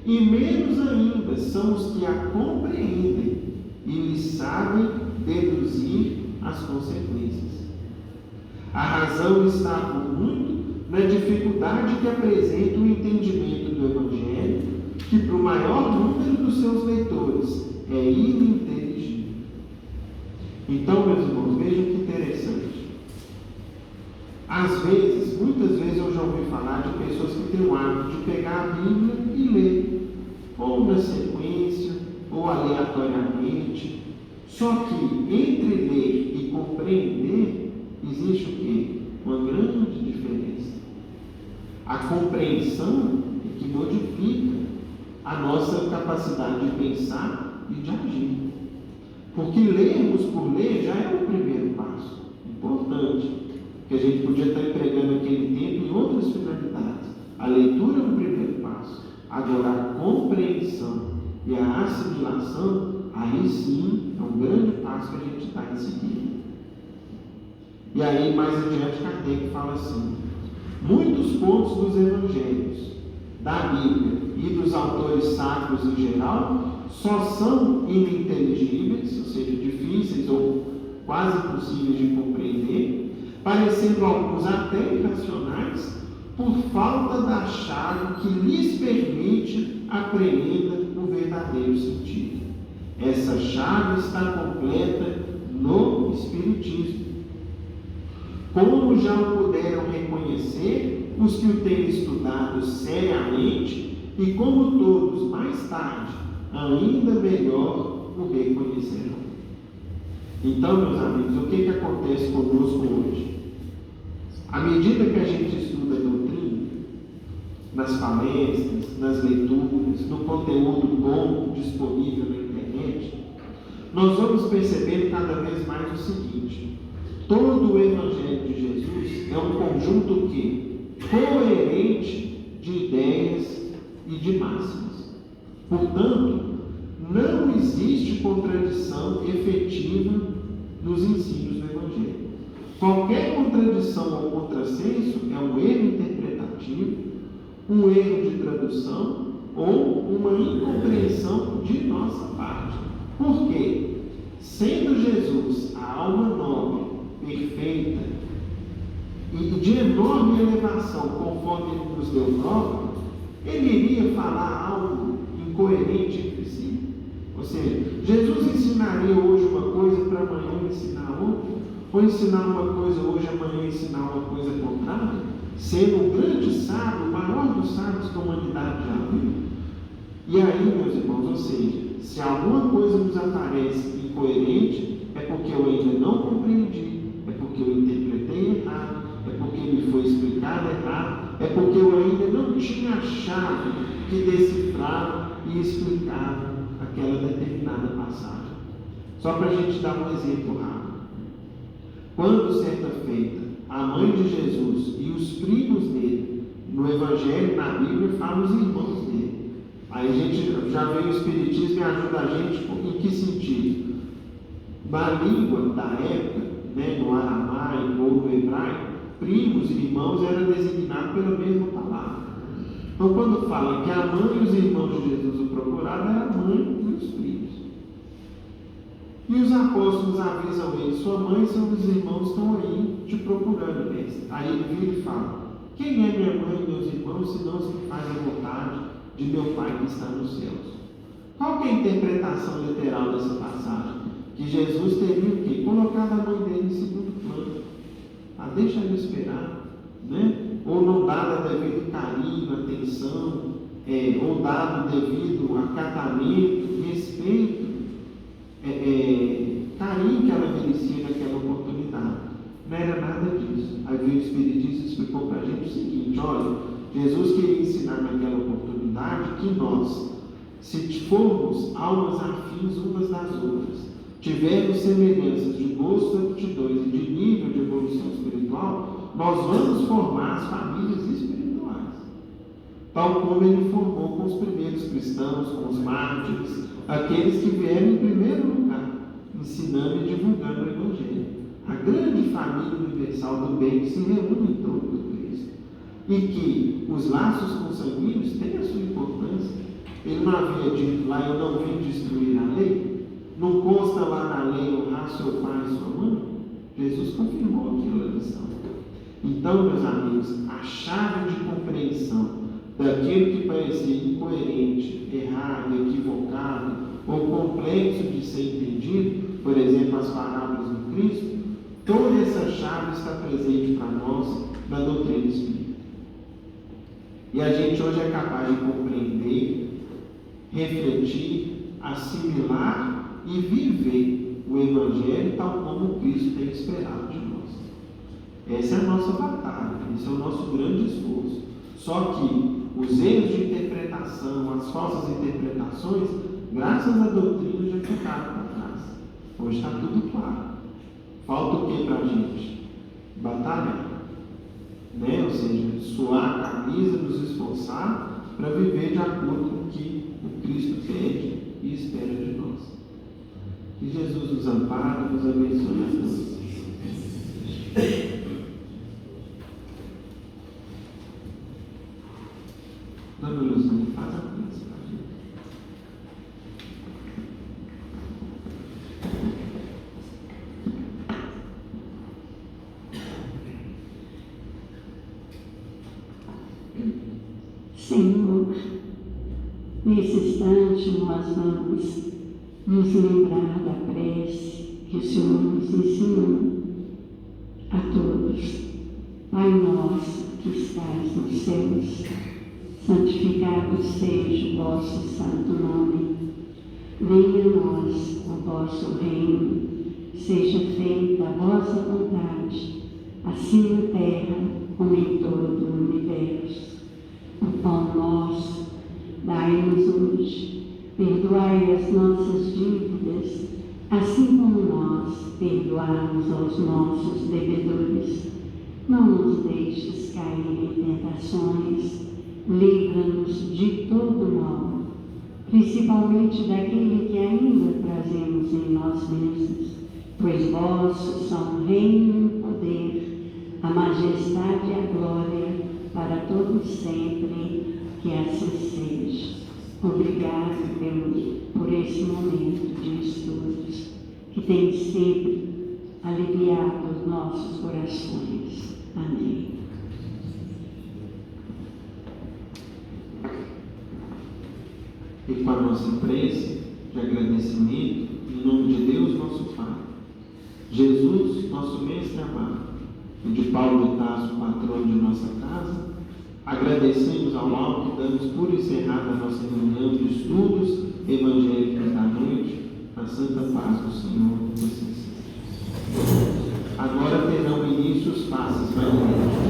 A: e menos ainda são os que a compreendem e lhe sabem deduzir as consequências. A razão está, por muito, na dificuldade que apresenta o entendimento do Evangelho, que para o maior número dos seus leitores é ininteligível. Então, meus irmãos, vejam que interessante. Às vezes, muitas vezes eu já ouvi falar de pessoas que têm o hábito de pegar a Bíblia e ler, ou na sequência, ou aleatoriamente. Só que entre ler e compreender, existe o quê? Uma grande diferença. A compreensão é que modifica a nossa capacidade de pensar e de agir. Porque lermos por ler já é o primeiro passo. Importante. Que a gente podia estar empregando aquele tempo em outras finalidades. A leitura é o primeiro passo. Agora, a compreensão e a assimilação, aí sim, é um grande passo que a gente está em seguida. E aí, mais adiante, Kardec fala assim: muitos pontos dos evangelhos, da Bíblia e dos autores sacros em geral, só são ininteligíveis, ou seja, difíceis ou quase impossíveis de compreender, parecendo alguns até irracionais, por falta da chave que lhes permite apreender o verdadeiro sentido. Essa chave está completa no Espiritismo. Como já o puderam reconhecer os que o têm estudado seriamente, e como todos, mais tarde, ainda melhor o reconhecerão. Então, meus amigos, o que acontece conosco hoje? À medida que a gente estuda a doutrina, nas palestras, nas leituras, no conteúdo bom disponível na internet, nós vamos percebendo cada vez mais o seguinte: todo o Evangelho de Jesus é um conjunto coerente de ideias e de máximas. Portanto, não existe contradição efetiva nos ensinos do Evangelho. Qualquer contradição ou contrassenso é um erro interpretativo, um erro de tradução ou uma incompreensão de nossa parte. Por quê? Sendo Jesus a alma nobre, perfeita e de enorme elevação, conforme ele nos deu prova, ele iria falar algo incoerente entre si. Ou seja, Jesus ensinaria hoje uma coisa para amanhã ensinar outra, ou ensinar uma coisa hoje, amanhã ensinar uma coisa contrária, sendo um grande sábio, o maior dos sábios que a humanidade já viu. E aí, meus irmãos, ou seja, se alguma coisa nos aparece incoerente, é porque eu ainda não compreendi, é porque eu interpretei errado, é porque me foi explicado errado, é porque eu ainda não tinha a chave que decifrava e explicava aquela determinada passagem. Só para a gente dar um exemplo rápido. Quando, certa feita, a mãe de Jesus e os primos dele, no Evangelho, na Bíblia, falam os irmãos dele. Aí a gente já vê o Espiritismo e ajuda a gente em que sentido? Na língua da época, no aramaico ou no hebraico, primos e irmãos eram designados pela mesma palavra. Então, quando fala que a mãe e os irmãos de Jesus o procuravam, era a mãe e os primos. E os apóstolos avisam ele: sua mãe e seus irmãos estão aí te procurando, mestre. Aí ele vira e fala: quem é minha mãe e meus irmãos, senão os que fazem a vontade de meu Pai que está nos céus? Qual que é a interpretação literal dessa passagem? Que Jesus teria o quê? Colocado a mãe dele em segundo plano. Deixa ele esperar, né? Ou não dado devido carinho, atenção, ou dado devido acatamento, respeito, carinho que ela merecia naquela oportunidade. Não era nada disso. Aí veio o Espiritista e explicou para a gente o seguinte: olha, Jesus queria ensinar naquela oportunidade que nós, se formos almas afins umas das outras, tivermos semelhanças de gosto, aptidões e de nível de evolução espiritual, nós vamos formar as famílias espirituais, tal como ele formou com os primeiros cristãos, com os mártires, aqueles que vieram em primeiro lugar, ensinando e divulgando o Evangelho. A grande família universal do bem que se reúne em torno do Cristo, e que os laços consanguíneos têm a sua importância. Ele não havia dito lá: eu não vim destruir a lei? Não consta lá na lei honrar seu pai e sua mãe? Jesus confirmou aquela lição. Então, meus amigos, a chave de compreensão daquilo que parecia incoerente, errado, equivocado ou complexo de ser entendido, por exemplo, as parábolas do Cristo, toda essa chave está presente para nós na doutrina espírita. E a gente hoje é capaz de compreender, refletir, assimilar e viver o Evangelho tal como Cristo tem esperado de nós. Essa é a nossa batalha, esse é o nosso grande esforço. Só que os erros de interpretação, as falsas interpretações, graças à doutrina, já ficaram para trás. Hoje está tudo claro. Falta o que para a gente? Batalhar, né? Ou seja, suar a camisa, nos esforçar para viver de acordo com o que o Cristo pede e espera de nós. Que Jesus nos ampare e nos abençoe a todos. Dona Luciana, faz a prece para a gente.
C: Senhor, nesse instante nós vamos nos lembrar da prece que o Senhor nos ensinou a todos. Pai nosso que estás nos céus, santificado seja o vosso santo nome. Venha a nós o vosso reino, seja feita a vossa vontade, assim na terra como em todo o universo. O pão nosso dai-nos hoje, perdoai as nossas dívidas, assim como nós perdoamos aos nossos devedores. Não nos deixes cair em tentações, livra-nos de todo mal, principalmente daquele que ainda trazemos em nós mesmos, pois vossos são o reino e o poder, a majestade e a glória, para todos sempre, que assim seja. Obrigado, Deus, por esse momento de estudos, que tem sempre aliviado os nossos corações. Amém.
A: E com a nossa prece de agradecimento, em nome de Deus, nosso Pai, Jesus, nosso Mestre amado, e de Paulo de Tarso, patrono de nossa casa, agradecemos ao alto e damos por encerrada a nossa reunião de estudos evangélicos da noite, na santa paz do Senhor. Agora terão início os passos para a igreja.